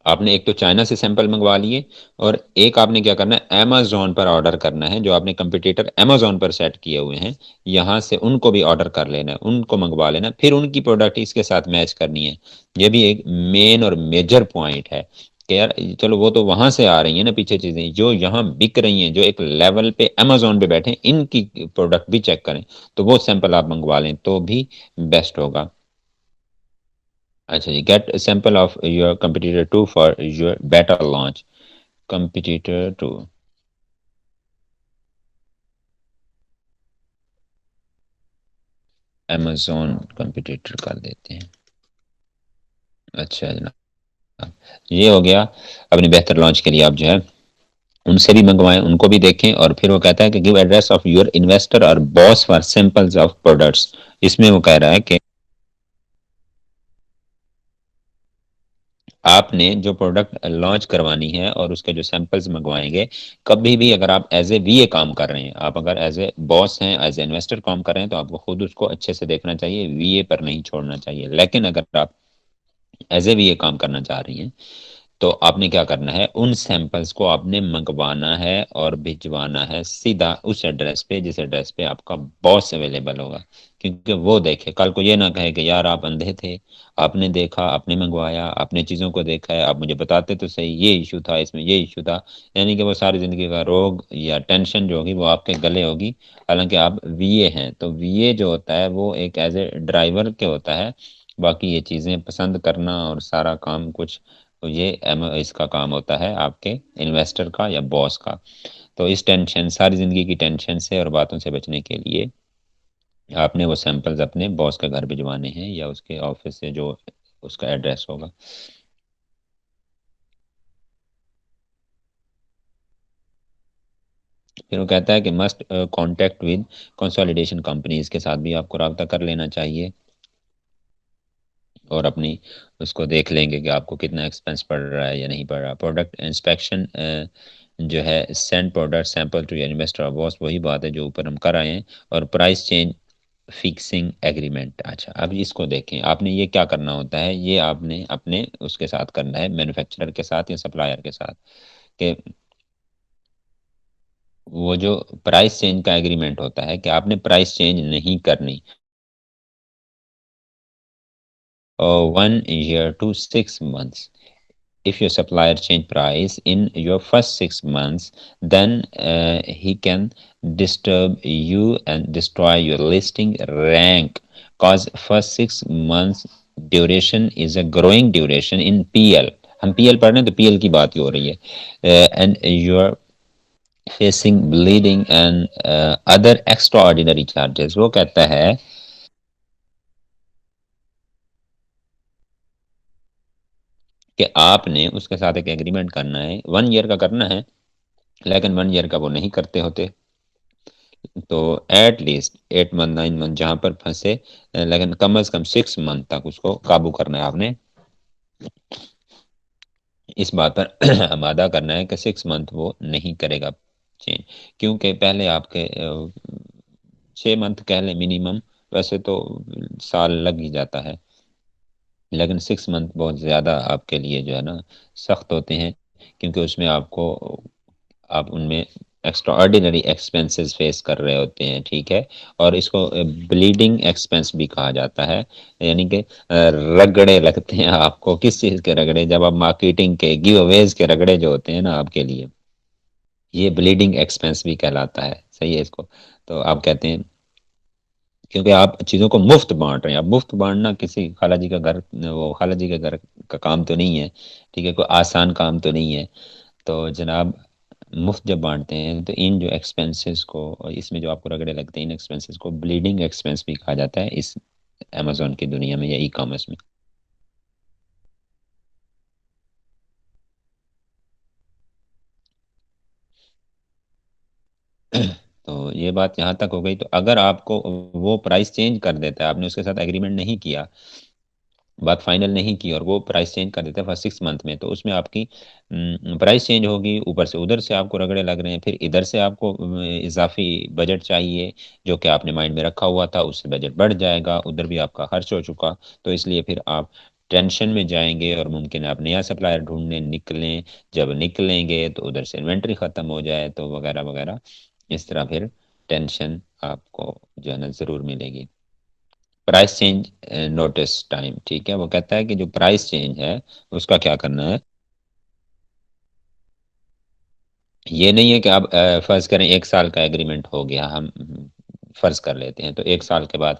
آپ نے ایک تو چائنا سے سیمپل منگوا لیے، اور ایک آپ نے کیا کرنا ہے، امیزون پر آرڈر کرنا ہے. جو آپ نے کمپٹیٹر امیزون پر سیٹ کیے ہوئے ہیں یہاں سے ان کو بھی آرڈر کر لینا ہے، ان کو منگوا لینا، پھر ان کی پروڈکٹ اس کے ساتھ میچ کرنی ہے. یہ بھی ایک مین اور میجر پوائنٹ ہے کہ یار چلو وہ تو وہاں سے آ رہی ہیں نا پیچھے چیزیں، جو یہاں بک رہی ہیں، جو ایک لیول پہ امیزون پہ بیٹھے ہیں، ان کی پروڈکٹ بھی چیک کریں. تو وہ سیمپل آپ منگوا لیں تو بھی بیسٹ ہوگا. اچھا جی. Get sample of your competitor to for your better launch. Competitor to Amazon competitor کر دیتے ہیں. اچھا جناب یہ ہو گیا. اپنی بہتر لانچ کے لیے آپ جو ہے ان سے بھی منگوائیں، ان کو بھی دیکھیں. اور پھر وہ کہتا ہے کہ give address of your investor اور باس فار سیمپلز آف پروڈکٹس. اس میں وہ کہہ رہا ہے کہ آپ نے جو پروڈکٹ لانچ کروانی ہے اور اس کے جو سیمپلز منگوائیں گے، کبھی بھی اگر آپ ایز اے وی اے کام کر رہے ہیں، آپ اگر ایز اے باس ہیں، ایز اے انویسٹر کام کر رہے ہیں، تو آپ کو خود اس کو اچھے سے دیکھنا چاہیے، وی اے پر نہیں چھوڑنا چاہیے. لیکن اگر آپ ایز اے وی اے کام کرنا چاہ رہی ہیں تو آپ نے کیا کرنا ہے، ان سیمپلز کو آپ نے منگوانا ہے اور بھجوانا ہے سیدھا اس ایڈریس پہ جس ایڈریس پہ آپ کا باس اویلیبل ہوگا. کیونکہ وہ دیکھے، کل کو یہ نہ کہے کہ یار آپ اندھے تھے، آپ نے دیکھا، آپ نے منگوایا، آپ نے چیزوں کو دیکھا ہے، آپ مجھے بتاتے تو صحیح یہ ایشو تھا، اس میں یہ ایشو تھا. یعنی کہ وہ ساری زندگی کا روگ یا ٹینشن جو ہوگی وہ آپ کے گلے ہوگی. حالانکہ آپ وی اے ہیں، تو وی اے جو ہوتا ہے وہ ایک ایز اے ڈرائیور کے ہوتا ہے. باقی یہ چیزیں پسند کرنا اور سارا کام کچھ، تو یہ اس کا کام ہوتا ہے آپ کے انویسٹر کا یا باس کا. تو اس ٹینشن، ساری زندگی کی ٹینشن سے اور باتوں سے بچنے کے لیے آپ نے وہ سیمپلز اپنے باس کے گھر بھجوانے ہیں یا اس کے آفس سے جو اس کا ایڈریس ہوگا. پھر وہ کہتا ہے کہ must contact with consolidation companies, کے ساتھ بھی آپ کو رابطہ کر لینا چاہیے اور اپنی اس کو دیکھ لیں گے کہ آپ کو کتنا ایکسپینس پڑ رہا ہے یا نہیں پڑ رہا. پروڈکٹ انسپیکشن جو ہے، send product sample to investor boss, وہی بات ہے جو اوپر ہم کر آئے ہیں. اور پرائس چینج فکسنگ ایگریمنٹ. اچھا، اب اس کو دیکھیں، آپ نے یہ کیا کرنا ہوتا ہے، یہ آپ نے اپنے اس کے ساتھ کرنا ہے، مینوفیکچرر کے ساتھ یا سپلائر کے ساتھ، کہ وہ جو پرائس چینج کا ایگریمنٹ ہوتا ہے کہ آپ نے پرائس چینج نہیں کرنی. 1 year to 6 months. If your supplier change price in your first 6 months, then he can disturb you and destroy your listing rank. Cause first 6 months duration is a growing duration in PL. ہم P L پڑھ رہے ہیں تو P L کی بات ہی ہو رہی ہے. And you are facing bleeding and other extraordinary charges. وہ کہتا ہے کہ آپ نے اس کے ساتھ ایک ایگریمنٹ کرنا ہے، 1 year کا کرنا ہے، لیکن 1 year کا وہ نہیں کرتے ہوتے. تو ایٹ لیسٹ 8 month 9 month جہاں پر پھنسے، لیکن کم از کم 6 month تک اس کو قابو کرنا ہے. آپ نے اس بات پر آمادہ کرنا ہے کہ 6 month وہ نہیں کرے گا چینج. کیونکہ پہلے آپ کے 6 month کہہ لیں منیمم، ویسے تو سال لگ ہی جاتا ہے، لیکن 6 month بہت زیادہ آپ کے لیے جو ہے نا سخت ہوتے ہیں. کیونکہ اس میں آپ ان میں ایکسٹرا آرڈینری ایکسپینسز فیس کر رہے ہوتے ہیں. ٹھیک ہے، اور اس کو بلیڈنگ ایکسپینس بھی کہا جاتا ہے. یعنی کہ رگڑے لگتے ہیں آپ کو. کس چیز کے رگڑے؟ جب آپ مارکیٹنگ کے گیو اویز کے رگڑے جو ہوتے ہیں نا آپ کے لیے، یہ بلیڈنگ ایکسپینس بھی کہلاتا ہے. صحیح ہے اس کو. تو آپ کہتے ہیں کیونکہ آپ چیزوں کو مفت بانٹ رہے ہیں. اب مفت بانٹنا کسی خالہ جی کا گھر، وہ خالہ جی کے گھر کا کام تو نہیں ہے. ٹھیک ہے، کوئی آسان کام تو نہیں ہے. تو جناب مفت جب بانٹتے ہیں تو ان جو ایکسپنسز کو، اس میں جو آپ کو رگڑے لگتے ہیں، ان ایکسپنسز کو بلیڈنگ ایکسپنس بھی کہا جاتا ہے اس امیزون کی دنیا میں یا ای کامرس میں. تو یہ بات یہاں تک ہو گئی. تو اگر آپ کو وہ پرائس چینج کر دیتا ہے، آپ نے اس کے ساتھ ایگریمنٹ نہیں کیا، بات فائنل نہیں کی، اور وہ پرائس چینج کر دیتا ہے فرسٹ 6 month میں، تو اس میں آپ کی پرائس چینج ہوگی. اوپر سے ادھر سے آپ کو رگڑے لگ رہے ہیں، پھر ادھر سے آپ کو اضافی بجٹ چاہیے جو کہ آپ نے مائنڈ میں رکھا ہوا تھا، اس سے بجٹ بڑھ جائے گا، ادھر بھی آپ کا خرچ ہو چکا. تو اس لیے پھر آپ ٹینشن میں جائیں گے اور ممکن ہے آپ نیا سپلائر ڈھونڈنے نکلیں. جب نکلیں گے تو ادھر سے انوینٹری ختم ہو جائے تو وغیرہ وغیرہ. اس طرح پھر ٹینشن آپ کو جو ہے نا ضرور ملے گی. Price change notice time. ٹھیک ہے، وہ کہتا ہے کہ جو پرائس چینج ہے اس کا کیا کرنا ہے. یہ نہیں ہے کہ آپ فرض کریں 1 سال کا ایگریمنٹ ہو گیا، ہم فرض کر لیتے ہیں، تو 1 سال کے بعد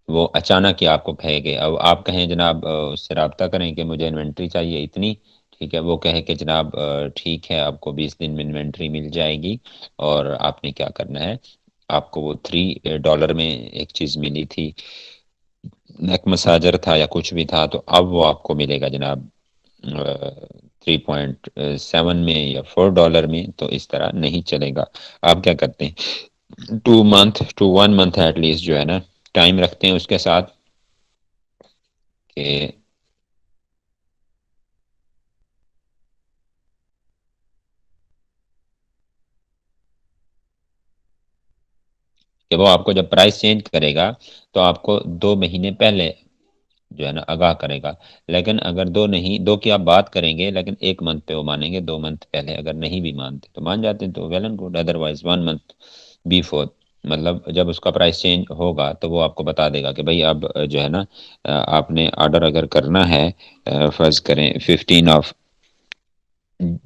وہ اچانک ہی آپ کو کہے گے. اب آپ کہیں جناب اس سے رابطہ کریں کہ مجھے انوینٹری چاہیے اتنی. ٹھیک ہے، وہ کہے کہ جناب ٹھیک ہے، آپ کو 20 دن میں انوینٹری مل جائے گی. اور آپ نے کیا کرنا ہے، آپ کو وہ $3 میں ایک چیز ملی تھی، نیک مساجر تھا یا کچھ بھی تھا، تو اب وہ آپ کو ملے گا جناب 3.7 میں یا $4 میں. تو اس طرح نہیں چلے گا. آپ کیا کرتے ہیں، 2 month to 1 month at least جو ہے نا ٹائم رکھتے ہیں اس کے ساتھ کہ کہ وہ آپ کو جب پرائس چینج کرے گا تو آپ کو 2 مہینے پہلے جو ہے نا آگاہ کرے گا. لیکن اگر دو نہیں، دو کی آپ بات کریں گے لیکن 1 منتھ پہ وہ مانیں گے، 2 منتھ پہلے اگر نہیں بھی مانتے تو مان جاتے ہیں تو well and good, otherwise 1 month before, مطلب جب اس کا پرائس چینج ہوگا تو وہ آپ کو بتا دے گا کہ بھائی اب جو ہے نا آپ نے آرڈر اگر کرنا ہے فرض کریں 15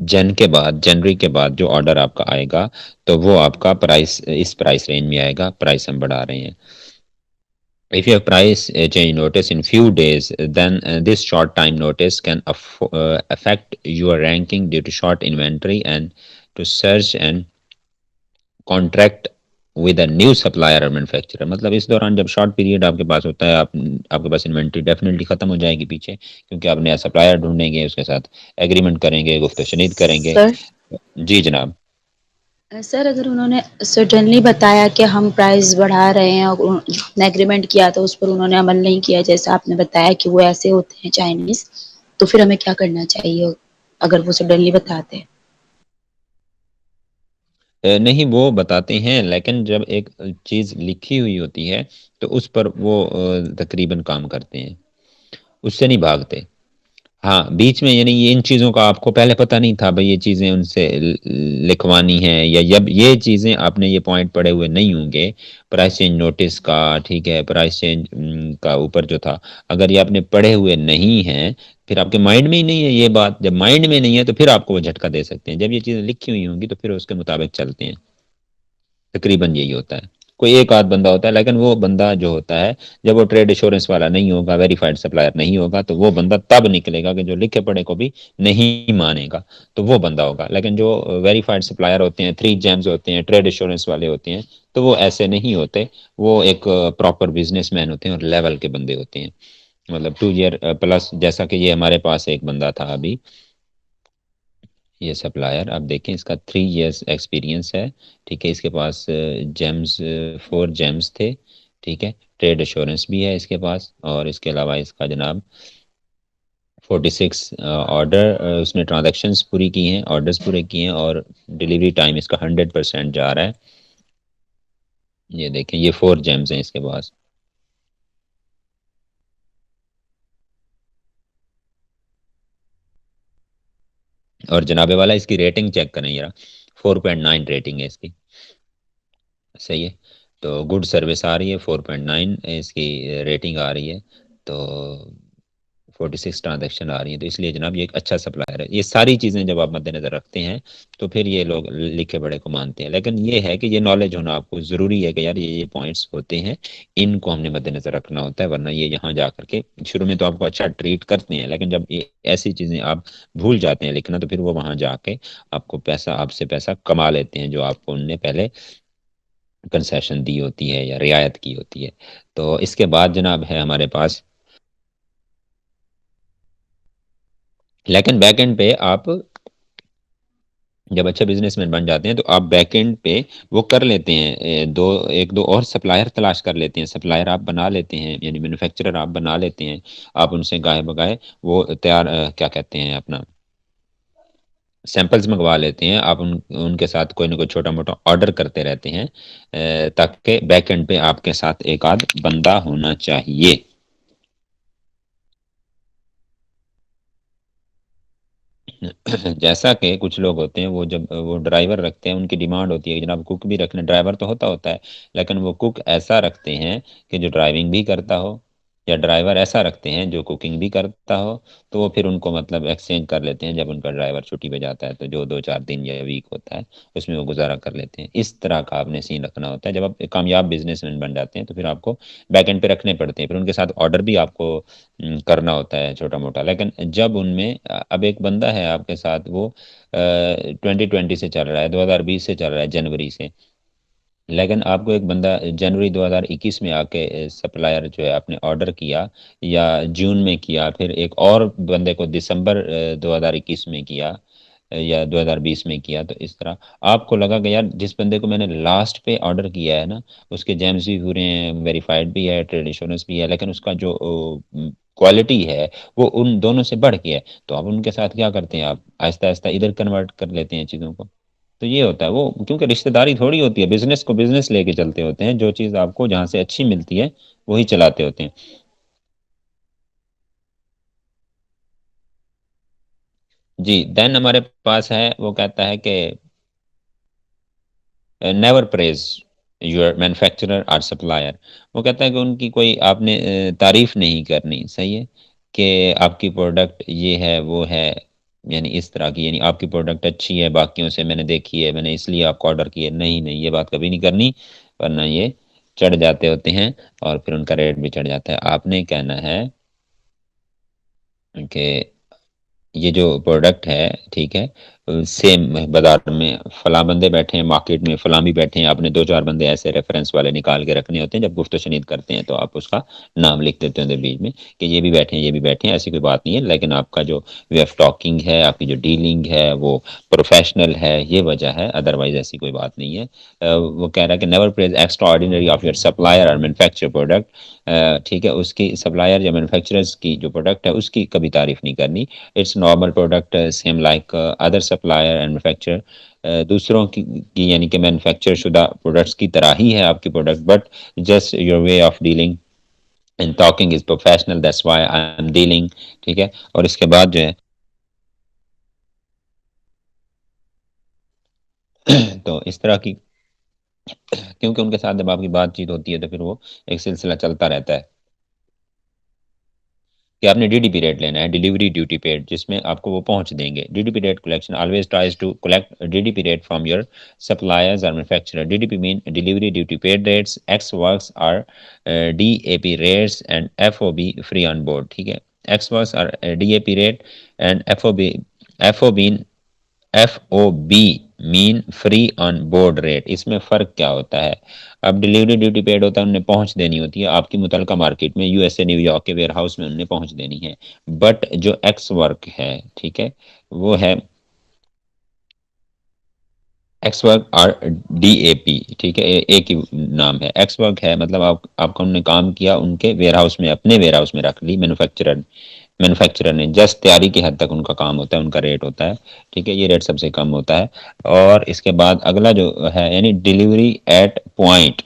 جنوری کے بعد جو آرڈر آپ کا آئے گا تو وہ آپ کا پرائس اس پرائس رینج میں آئے گا، پرائس ہم بڑھا رہے ہیں. If you have price change notice in few days, then this short time notice can affect your ranking due to short inventory and to search and contract with a new supplier or manufacturer. مطلب اس دوران جب short period آپ کے پاس ہوتا ہے، آپ کے پاس inventory definitely ختم ہو جائے گی پیچھے، کیونکہ آپ نیا سپلائر ڈھونڈیں گے، اس کے ساتھ ایگریمنٹ کریں گے، گفت و شنید کریں گے. سر جی جناب. سر اگر انہوں نے سڈنلی بتایا کہ ہم پرائز بڑھا رہے ہیں اور جو ایگریمنٹ کیا تھا اس پر انہوں نے عمل نہیں کیا، جیسا آپ نے بتایا کہ وہ ایسے ہوتے ہیں چائنیز، تو پھر ہمیں کیا کرنا چاہیے اگر وہ سڈنلی بتاتے ہیں؟ نہیں، وہ بتاتے ہیں لیکن جب ایک چیز لکھی ہوئی ہوتی ہے تو اس پر وہ تقریباً کام کرتے ہیں، اس سے نہیں بھاگتے. ہاں بیچ میں یعنی ان چیزوں کا آپ کو پہلے پتہ نہیں تھا بھائی یہ چیزیں ان سے لکھوانی ہیں، یا جب یہ چیزیں آپ نے یہ پوائنٹ پڑے ہوئے نہیں ہوں گے پرائس چینج نوٹس کا، ٹھیک ہے، پرائس چینج کا اوپر جو تھا، اگر یہ آپ نے پڑھے ہوئے نہیں ہیں، پھر آپ کے مائنڈ میں ہی نہیں ہے یہ بات، جب مائنڈ میں نہیں ہے تو پھر آپ کو وہ جھٹکا دے سکتے ہیں. جب یہ چیزیں لکھی ہوئی ہوں گی تو پھر اس کے مطابق چلتے ہیں. تقریباً یہی ہوتا ہے. کوئی ایک آدھ بندہ ہوتا ہے، لیکن وہ بندہ جو ہوتا ہے جب وہ ٹریڈ ایشورنس والا نہیں ہوگا، ویریفائڈ سپلائر نہیں ہوگا، تو وہ بندہ تب نکلے گا کہ جو لکھے پڑھے کو بھی نہیں مانے گا، تو وہ بندہ ہوگا. لیکن جو ویریفائڈ سپلائر ہوتے ہیں، 3 جیمز ہوتے ہیں، ٹریڈ ایشورنس والے ہوتے ہیں، تو وہ ایسے نہیں ہوتے. وہ ایک پراپر بزنس مین ہوتے ہیں اور لیول کے بندے ہوتے ہیں. مطلب 2 ایئر پلس، جیسا کہ یہ ہمارے پاس ایک بندہ تھا ابھی، یہ سپلائر آپ دیکھیں اس کا 3 ایئرس ایکسپیرینس ہے، ٹھیک ہے. اس کے پاس جیمز 4 جیمز تھے، ٹھیک ہے. ٹریڈ ایشورنس بھی ہے اس کے پاس، اور اس کے علاوہ اس کا جناب 46 آرڈر اس نے ٹرانزیکشنز پوری کی ہیں، آرڈرز پورے کیے ہیں، اور ڈیلیوری ٹائم اس کا 100% جا رہا ہے. یہ دیکھیں یہ 4 جیمز ہیں اس کے پاس. اور جناب والا اس کی ریٹنگ چیک کریں ذرا، 4.9 ریٹنگ ہے اس کی. صحیح ہے، تو گڈ سروس آ رہی ہے، 4.9 اس کی ریٹنگ آ رہی ہے، تو 46 ٹرانزیکشن آ رہی ہیں. تو اس لیے جناب یہ ایک اچھا سپلائر ہے. یہ ساری چیزیں جب آپ مد نظر رکھتے ہیں تو پھر یہ لوگ لکھے بڑے کو مانتے ہیں. لیکن یہ ہے کہ یہ نالج ہونا آپ کو ضروری ہے کہ یار یہ پوائنٹس ہوتے ہیں، ان کو ہم نے مد نظر رکھنا ہوتا ہے، ورنہ یہ یہاں جا کر کے شروع میں تو آپ کو اچھا ٹریٹ کرتے ہیں، لیکن جب یہ ایسی چیزیں آپ بھول جاتے ہیں لکھنا، تو پھر وہ وہاں جا کے آپ کو پیسہ، آپ سے پیسہ کما لیتے ہیں جو آپ کو ان نے پہلے کنسیشن دی ہوتی ہے یا رعایت کی ہوتی ہے. تو اس کے بعد جناب ہے ہمارے پاس، لیکن بیک اینڈ پہ آپ جب اچھے بزنس مین بن جاتے ہیں تو آپ بیک اینڈ پہ وہ کر لیتے ہیں، ایک دو اور سپلائر تلاش کر لیتے ہیں، سپلائر آپ بنا لیتے ہیں، یعنی مینوفیکچرر آپ بنا لیتے ہیں. آپ ان سے گاہے بگاہے وہ تیار کیا کہتے ہیں اپنا سیمپلز منگوا لیتے ہیں. آپ ان کے ساتھ کوئی نہ کوئی چھوٹا موٹا آرڈر کرتے رہتے ہیں، تاکہ بیک اینڈ پہ آپ کے ساتھ ایک آدھ بندہ ہونا چاہیے. جیسا کہ کچھ لوگ ہوتے ہیں، وہ جب وہ ڈرائیور رکھتے ہیں ان کی ڈیمانڈ ہوتی ہے کہ جناب کوک بھی رکھنا. ڈرائیور تو ہوتا ہے، لیکن وہ کوک ایسا رکھتے ہیں کہ جو ڈرائیونگ بھی کرتا ہو، یا ڈرائیور ایسا رکھتے ہیں جو کوکنگ بھی کرتا ہو. تو وہ پھر ان کو مطلب ایکسچینج کر لیتے ہیں، جب ان کا ڈرائیور چھٹی پہ جاتا ہے تو جو 2-4 دن یا ویک ہوتا ہے اس میں وہ گزارا کر لیتے ہیں. اس طرح کا آپ نے سین رکھنا ہوتا ہے. جب آپ ایک کامیاب بزنس مین بن جاتے ہیں تو پھر آپ کو بیک اینڈ پہ رکھنے پڑتے ہیں، پھر ان کے ساتھ آرڈر بھی آپ کو کرنا ہوتا ہے چھوٹا موٹا. لیکن جب ان میں اب ایک بندہ ہے آپ کے ساتھ، وہ 2020 سے چل رہا ہے، 2020 سے چل رہا ہے، جنوری سے، لیکن آپ کو ایک بندہ جنوری 2021 میں آ کے سپلائر جو ہے آپ نے آرڈر کیا، یا جون میں کیا، پھر ایک اور بندے کو دسمبر 2021 میں کیا، یا 2020 میں کیا. تو اس طرح آپ کو لگا کہ یار جس بندے کو میں نے لاسٹ پہ آرڈر کیا ہے نا، اس کے جیمز بھی پورے ہیں، ویریفائڈ بھی ہے، ٹریڈ ایشورنس بھی ہے، لیکن اس کا جو کوالٹی ہے وہ ان دونوں سے بڑھ کے ہے. تو اب ان کے ساتھ کیا کرتے ہیں، آپ آہستہ آہستہ ادھر کنورٹ کر لیتے ہیں چیزوں کو. تو یہ ہوتا ہے وہ، کیونکہ رشتہ داری تھوڑی ہوتی ہے، بزنس کو بزنس لے کے چلتے ہوتے ہیں، جو چیز آپ کو جہاں سے اچھی ملتی ہے وہی چلاتے ہوتے ہیں. جی دین ہمارے پاس ہے، وہ کہتا ہے کہ نیور پریز یور مینوفیکچرر اور سپلائر. وہ کہتا ہے کہ ان کی کوئی آپ نے تعریف نہیں کرنی، صحیح ہے، کہ آپ کی پروڈکٹ یہ ہے وہ ہے، یعنی اس طرح کی، یعنی آپ کی پروڈکٹ اچھی ہے باقیوں سے، میں نے دیکھی ہے، میں نے اس لیے آپ کو آرڈر کیا. نہیں نہیں، یہ بات کبھی نہیں کرنی، ورنہ یہ چڑھ جاتے ہوتے ہیں اور پھر ان کا ریٹ بھی چڑھ جاتا ہے. آپ نے کہنا ہے کہ یہ جو پروڈکٹ ہے، ٹھیک ہے، سیم بازار میں فلاں بندے بیٹھے ہیں، مارکیٹ میں فلاں بھی بیٹھے ہیں، آپ نے دو چار بندے ایسے ریفرنس والے نکال کے رکھنے ہوتے ہیں. جب گفت و شنید کرتے ہیں تو آپ اس کا نام لکھ دیتے ہیں بیچ میں کہ یہ بھی بیٹھے ہیں یہ بھی بیٹھے ہیں. ایسی کوئی بات نہیں ہے، لیکن آپ کا جو وے آف ٹاکنگ ہے، آپ کی جو ڈیلنگ ہے وہ پروفیشنل ہے، یہ وجہ ہے، ادروائز ایسی کوئی بات نہیں ہے. وہ کہہ رہا ہے کہ never praise extraordinary of your supplier اور مینوفیکچر پروڈکٹ. ٹھیک ہے، اس کی سپلائر یا مینوفیکچررز کی جو پروڈکٹ ہے اس کی کبھی تعریف نہیں کرنی. It's normal product same like other supplier and manufacture. دوسروں کی یعنی کہ مینوفیکچر شدہ پروڈکٹس کی طرح ہی ہے آپ کی product, but just your way of dealing and talking is professional, that's why I am dealing. ٹھیک ہے، اور اس کے بعد جو ہے تو اس طرح کی، کیونکہ ان کے ساتھ جب آپ کی بات چیت ہوتی ہے تو پھر وہ ایک سلسلہ چلتا رہتا ہے کہ آپ نے ڈی ڈی پی ریٹ لینا ہے، ڈیلیوری ڈیوٹی پیڈ، جس میں آپ کو وہ پہنچ دیں گے. D D P rate collection always tries to collect D D P rate from your suppliers اور manufacturer. D D P mean delivery duty paid rates, ex works or D A P rates and F O B free on board. ٹھیک ہے، ex works or D A P rate and F O B F O B mean free on board rate. اس میں فرق کیا ہوتا ہے؟ اب delivery duty paid ہوتا ہے، انہیں پہنچ دینی ہوتی ہے آپ کی متعلقہ مارکیٹ میں، U S a new York کے ویئر ہاؤس میں انہیں پہنچ دینی ہے. بٹ جو ایکس ورک ہے، ٹھیک ہے، وہ ہے ex work or D A P. ٹھیک ہے، ایک ہی نام ہے. ایکس ورک ہے مطلب آپ کا انہوں نے کام کیا ان کے ویئر ہاؤس میں، اپنے ویئر ہاؤس میں رکھ لی مینوفیکچرر نے، جسٹ تیاری کی حد تک ان کا کام ہوتا ہے، ان کا ریٹ ہوتا ہے. ٹھیک ہے، یہ ریٹ سب سے کم ہوتا ہے. اور اس کے بعد اگلا جو ہے یعنی ڈیلیوری ایٹ پوائنٹ،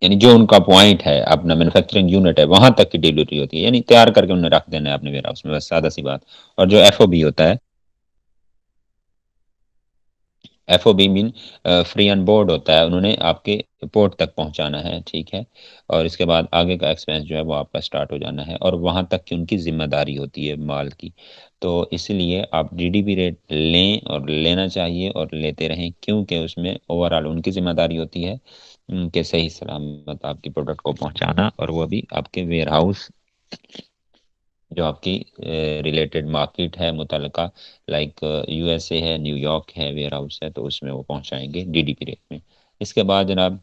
یعنی جو ان کا پوائنٹ ہے اپنا مینوفیکچرنگ یونٹ ہے وہاں تک کی ڈیلیوری ہوتی ہے، یعنی تیار کر کے انہیں رکھ دینا ہے اپنے ویئر ہاؤس میں، بس سادہ سی بات. اور جو ایف او بی ہوتا ہے، F O B mean free on board ہوتا ہے، انہوں نے آپ کے پورٹ تک پہنچانا ہے. ٹھیک ہے، اور اس کے بعد آگے کا ایکسپینس جو ہے وہ آپ کا اسٹارٹ ہو جانا ہے، اور وہاں تک کی ان کی ذمہ داری ہوتی ہے مال کی. تو اس لیے آپ ڈی ڈی پی ریٹ لیں اور لینا چاہیے اور لیتے رہیں، کیونکہ اس میں اوور آل ان کی ذمہ داری ہوتی ہے کہ صحیح سلامت آپ کی پروڈکٹ کو پہنچانا، اور وہ بھی آپ کے ویئر ہاؤس جو آپ کی ریلیٹڈ مارکیٹ ہے متعلقہ، لائک یو ایس اے ہے، نیو یارک ہے، ویئر ہاؤس ہے، تو اس میں وہ پہنچائیں گے ڈی ڈی پی ریٹ میں. اس کے بعد جناب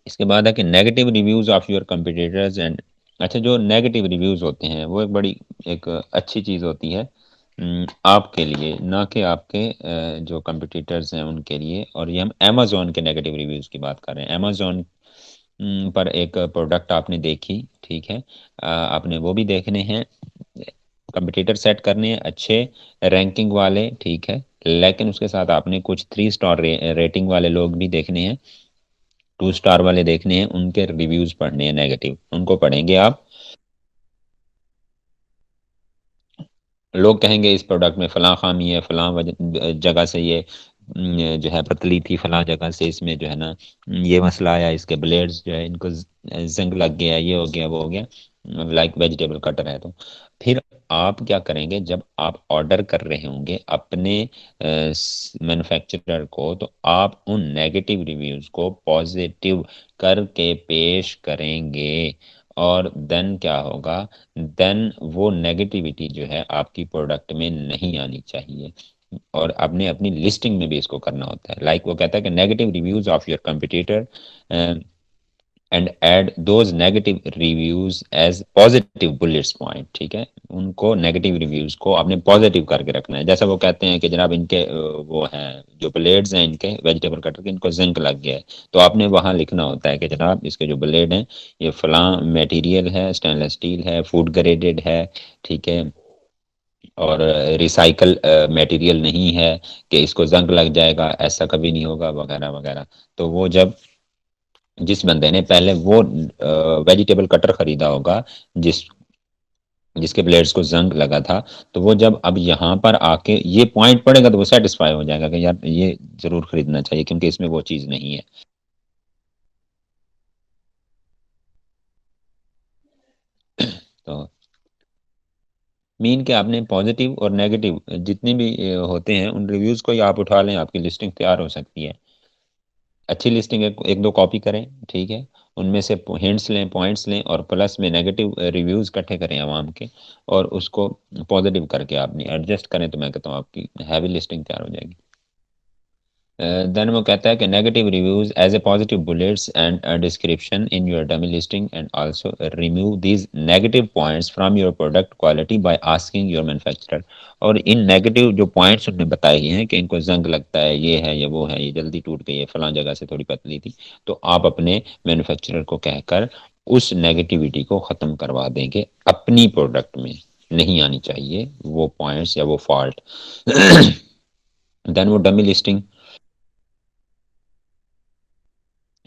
اس کے بعد ہے کہ negative reviews of your competitors and. اچھا، جو نیگیٹو ریویوز ہوتے ہیں وہ ایک بڑی ایک اچھی چیز ہوتی ہے آپ کے لیے، نہ کہ آپ کے جو کمپٹیٹرز ہیں ان کے لیے. اور یہ ہم امیزون کے نیگیٹو ریویوز کی بات کر رہے ہیں. امیزون پر ایک پروڈکٹ آپ نے دیکھی، ٹھیک ہے، آپ نے وہ بھی دیکھنے ہیں، کمپٹیٹر سیٹ کرنے ہیں اچھے رینکنگ والے، ٹھیک ہے، لیکن اس کے ساتھ آپ نے کچھ 3 اسٹار ریٹنگ والے لوگ بھی دیکھنے ہیں، 2 اسٹار والے دیکھنے ہیں، ان کے ریویوز پڑھنے ہیں نیگیٹو، ان کو پڑھیں گے آپ. لوگ کہیں گے اس پروڈکٹ میں فلاں خامی ہے، فلاں جگہ سے یہ جو ہے پتلی تھی، فلاں جگہ سے اس میں جو ہے نا یہ مسئلہ آیا، اس کے بلیڈز جو ہے ان کو زنگ لگ گیا، یہ ہو گیا وہ ہو گیا، لائک ویجیٹیبل کٹر ہے. تو پھر آپ کیا کریں گے جب آپ آرڈر کر رہے ہوں گے اپنے مینوفیکچرر کو، تو آپ ان نیگیٹو ریویوز کو پازیٹیو کر کے پیش کریں گے. اور دین کیا ہوگا؟ دین وہ نیگیٹیوٹی جو ہے آپ کی پروڈکٹ میں نہیں آنی چاہیے. اور آپ نے اپنی لسٹنگ میں بھی اس کو کرنا ہوتا ہے. لائک وہ کہتا ہے کہ negative reviews of your competitor and add those negative reviews as positive bullets point. ٹھیک ہے, ان کو نیگیٹو ریویوز کو آپ نے پازیٹیو کر کے رکھنا ہے. جیسا وہ کہتے ہیں کہ جناب ان کے وہ ہیں جو بلیڈز ہیں ان کے ویجیٹیبل کٹر کے, ان کو زنک لگ گیا ہے, تو آپ نے وہاں لکھنا ہوتا ہے کہ جناب اس کے جو بلیڈ ہیں یہ فلاں میٹیریل ہے, اسٹینلیس اسٹیل ہے, فوڈ گریڈڈ ہے, ٹھیک ہے, اور ریسائکل میٹیریل نہیں ہے کہ اس کو زنگ لگ جائے گا, ایسا کبھی نہیں ہوگا, وغیرہ وغیرہ. تو وہ جب جس بندے نے پہلے وہ ویجیٹیبل کٹر خریدا ہوگا جس کے بلیڈز کو زنگ لگا تھا, تو وہ جب اب یہاں پر آ کے یہ پوائنٹ پڑے گا تو وہ سیٹسفائی ہو جائے گا کہ یار یہ ضرور خریدنا چاہیے کیونکہ اس میں وہ چیز نہیں ہے. تو مین کہ آپ نے پازیٹیو اور نیگیٹو جتنے بھی ہوتے ہیں ان ریویوز کو ہی آپ اٹھا لیں, آپ کی لسٹنگ تیار ہو سکتی ہے. اچھی لسٹنگ ایک دو کاپی کریں, ٹھیک ہے, ان میں سے ہنٹس لیں, پوائنٹس لیں, اور پلس میں نیگیٹو ریویوز اکٹھے کریں عوام کے, اور اس کو پازیٹیو کر کے آپ نے ایڈجسٹ کریں, تو میں کہتا ہوں آپ کی ہیوی لسٹنگ تیار ہو جائے گی. دین وہ کہتا ہے کہ negative reviews as a positive bullets and description in your dummy listing, and also remove these negative points from your product quality by asking your manufacturer. اور ان نیگیٹو جو پوائنٹس انہوں نے بتائے ہیں کہ ان کو زنگ لگتا ہے, یہ ہے, یہ وہ ہے, یہ جلدی ٹوٹ گئی ہے, فلاں جگہ سے تھوڑی پتلی تھی, تو آپ اپنے مینوفیکچرر کو کہہ کر اس نیگیٹیوٹی کو ختم کروا دیں گے. اپنی پروڈکٹ میں نہیں آنی چاہیے وہ پوائنٹس یا وہ فالٹ. دین وہ ڈمی لسٹنگ,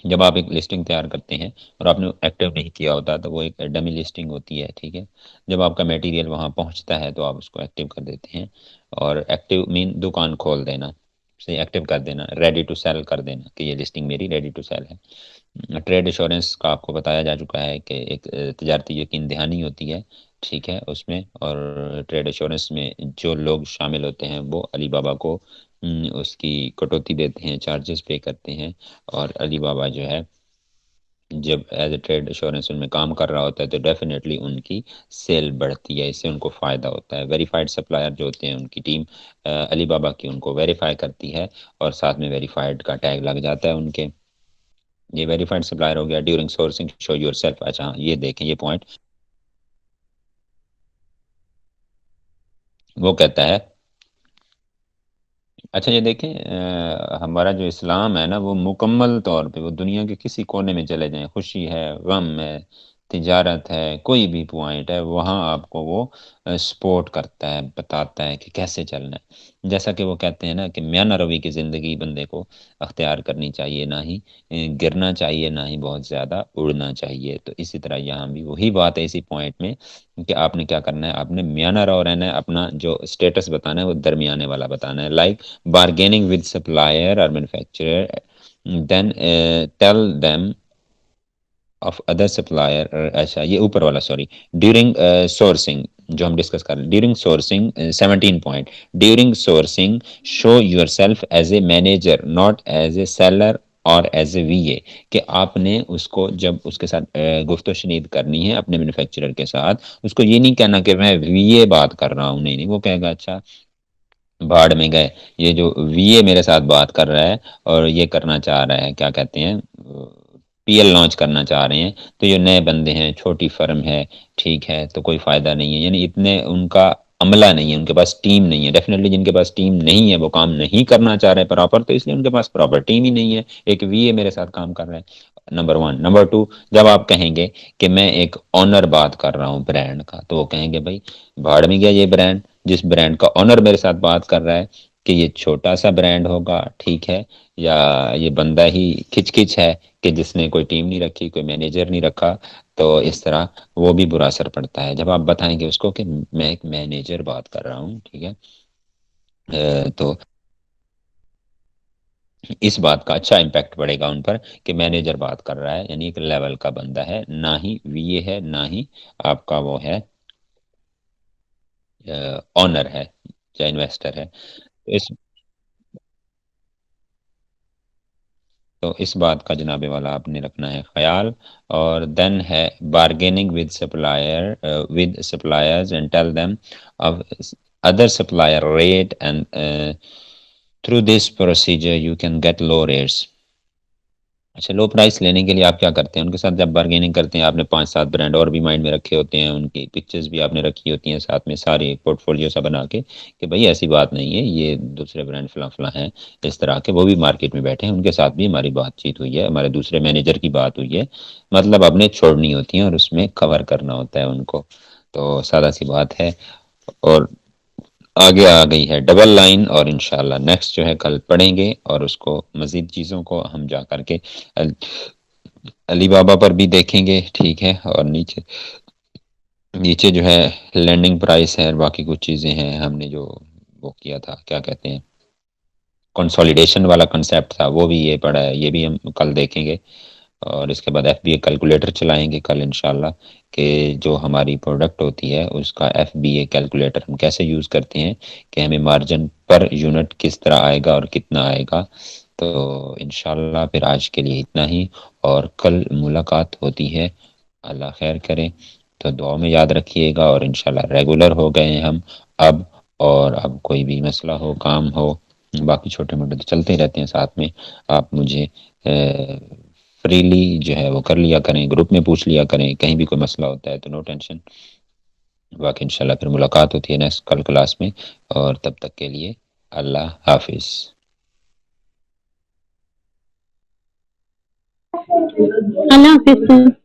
جب آپ ایک لسٹنگ تیار کرتے ہیں اور آپ نے ایکٹیو نہیں کیا ہوتا تو وہ ایک ڈمی لسٹنگ ہوتی ہے, ٹھیک ہے. جب آپ کا میٹیریل وہاں پہنچتا ہے تو آپ اس کو ایکٹیو کر دیتے ہیں, اور ایکٹیو مین دکان کھول دینا, سے ایکٹیو کر دینا, ریڈی ٹو سیل کر دینا کہ یہ لسٹنگ میری ریڈی ٹو سیل ہے. ٹریڈ ایشورنس کا آپ کو بتایا جا چکا ہے کہ ایک تجارتی یقین دہانی ہوتی ہے, ٹھیک ہے, اس میں. اور ٹریڈ ایشورنس میں جو لوگ شامل ہوتے ہیں وہ علی بابا کو اس کی کٹوتی دیتے ہیں, چارجز پے کرتے ہیں, اور علی بابا جو ہے جب ایز اے ٹریڈ ایشورنس ان میں کام کر رہا ہوتا ہے تو ڈیفینیٹلی ان کی سیل بڑھتی ہے, اس سے ان کو فائدہ ہوتا ہے. ویریفائڈ سپلائر جو ہوتے ہیں ان کی ٹیم علی بابا کی ان کو ویریفائی کرتی ہے, اور ساتھ میں ویریفائڈ کا ٹیگ لگ جاتا ہے ان کے. یہ ویریفائڈ سپلائر ہو گیا. During sourcing show your self, اچھا یہ دیکھیں یہ پوائنٹ وہ کہتا ہے. اچھا یہ دیکھیں ہمارا جو اسلام ہے نا وہ مکمل طور پہ وہ دنیا کے کسی کونے میں چلے جائیں, خوشی ہے, غم ہے, تجارت ہے, کوئی بھی پوائنٹ ہے, وہاں آپ کو وہ سپورٹ کرتا ہے, بتاتا ہے کہ کیسے چلنا ہے. جیسا کہ وہ کہتے ہیں نا کہ میانہ روی کی زندگی بندے کو اختیار کرنی چاہیے, نہ ہی گرنا چاہیے, نہ ہی بہت زیادہ اڑنا چاہیے. تو اسی طرح یہاں بھی وہی بات ہے اسی پوائنٹ میں کہ آپ نے کیا کرنا ہے, آپ نے میانہ رو رہنا ہے, اپنا جو اسٹیٹس بتانا ہے وہ درمیانے والا بتانا ہے. Like bargaining with supplier or manufacturer, then tell them of other supplier. اچھا یہ اوپر والا سوری, ڈیورنگ سورسنگ جو ہم ڈسکس کر رہے ہیں, during sourcing 17 point, during sourcing show your self as a manager not as a seller اور ایز اے وی اے, کہ آپ نے اس کو جب اس کے ساتھ گفت و شنید کرنی ہے اپنے مینوفیکچرر کے ساتھ, اس کو یہ نہیں کہنا کہ میں وی اے بات کر رہا ہوں, نہیں نہیں, وہ کہے گا اچھا بھاڑ میں گئے, یہ جو وی اے میرے ساتھ بات کر رہا ہے اور یہ کرنا چاہ رہا ہے, کیا کہتے ہیں, پی ایل لانچ کرنا چاہ رہے ہیں, تو یہ نئے بندے ہیں, چھوٹی فرم ہے, ٹھیک ہے, تو کوئی فائدہ نہیں ہے. یعنی اتنے ان کا عملہ نہیں ہے, ان کے پاس ٹیم نہیں ہے. ڈیفینیٹلی جن کے پاس ٹیم نہیں ہے وہ کام نہیں کرنا چاہ رہے پراپر, تو اس لیے ان کے پاس پراپر ٹیم ہی نہیں ہے. ایک وی اے میرے ساتھ کام کر رہے ہیں, نمبر 1. نمبر 2, جب آپ کہیں گے کہ میں ایک آنر بات کر رہا ہوں برانڈ کا, تو وہ کہیں گے بھائی بھاڑ میں گیا یہ برانڈ, جس برانڈ کا آنر میرے ساتھ بات کر رہا ہے کہ یہ چھوٹا سا برانڈ ہوگا, ٹھیک ہے, یا یہ بندہ ہی کھچ کھچ ہے کہ جس نے کوئی ٹیم نہیں رکھی, کوئی مینیجر نہیں رکھا, تو اس طرح وہ بھی برا اثر پڑتا ہے. جب آپ بتائیں گے اس کو کہ میں ایک مینیجر بات کر رہا ہوں, ٹھیک ہے, تو اس بات کا اچھا امپیکٹ پڑے گا ان پر کہ مینیجر بات کر رہا ہے, یعنی ایک لیول کا بندہ ہے, نہ ہی وی اے ہے, نہ ہی آپ کا وہ ہے آنر ہے یا انویسٹر ہے. تو اس بات کا جناب والا آپ نے رکھنا ہے خیال. اور دین ہے bargaining with supplier, with suppliers and tell them of other supplier rate, and through this procedure you can get low rates. اچھا، لو پرائس لینے کے لیے آپ کیا کرتے ہیں؟ ان کے ساتھ جب بارگیننگ کرتے ہیں، آپ نے 5-7 برانڈ اور بھی مائنڈ میں رکھے ہوتے ہیں، ان کی پکچرز بھی آپ نے رکھی ہوتی ہیں ساتھ میں، ساری پورٹ فولیو سا بنا کے کہ بھئی ایسی بات نہیں ہے، یہ دوسرے برانڈ فلاں فلاں ہیں اس طرح کے، وہ بھی مارکیٹ میں بیٹھے ہیں، ان کے ساتھ بھی ہماری بات چیت ہوئی ہے، ہمارے دوسرے مینیجر کی بات ہوئی ہے، مطلب اپنے چھوڑنی ہوتی ہیں اور اس میں کور کرنا ہوتا ہے ان کو، تو سادہ سی بات ہے۔ اور آگے آ گئی ہے ڈبل لائن، اور انشاءاللہ نیکسٹ جو ہے کل پڑھیں گے، اور اس کو مزید چیزوں کو ہم جا کر کے علی بابا پر بھی دیکھیں گے، ٹھیک ہے، اور نیچے جو ہے لینڈنگ پرائس ہے، اور باقی کچھ چیزیں ہیں ہم نے جو وہ کیا تھا، کیا کہتے ہیں، کنسولیڈیشن والا کنسیپٹ تھا، وہ بھی یہ پڑھا ہے، یہ بھی ہم کل دیکھیں گے، اور اس کے بعد ایف بی اے کیلکولیٹر چلائیں گے کل انشاءاللہ، کہ جو ہماری پروڈکٹ ہوتی ہے اس کا ایف بی اے کیلکولیٹر ہم کیسے یوز کرتے ہیں، کہ ہمیں مارجن پر یونٹ کس طرح آئے گا اور کتنا آئے گا۔ تو انشاءاللہ پھر آج کے لیے اتنا ہی، اور کل ملاقات ہوتی ہے، اللہ خیر کرے، تو دعا میں یاد رکھیے گا، اور انشاءاللہ ریگولر ہو گئے ہیں ہم اب، اور اب کوئی بھی مسئلہ ہو، کام ہو، باقی چھوٹے موٹے تو چلتے ہی رہتے ہیں ساتھ میں، آپ مجھے فریلی جو ہے وہ کر لیا کریں، گروپ میں پوچھ لیا کریں، کہیں بھی کوئی مسئلہ ہوتا ہے تو نو ٹینشن، باقی انشاءاللہ پھر ملاقات ہوتی ہے نیکسٹ کل کلاس میں، اور تب تک کے لیے اللہ حافظ۔ اللہ حافظ سر۔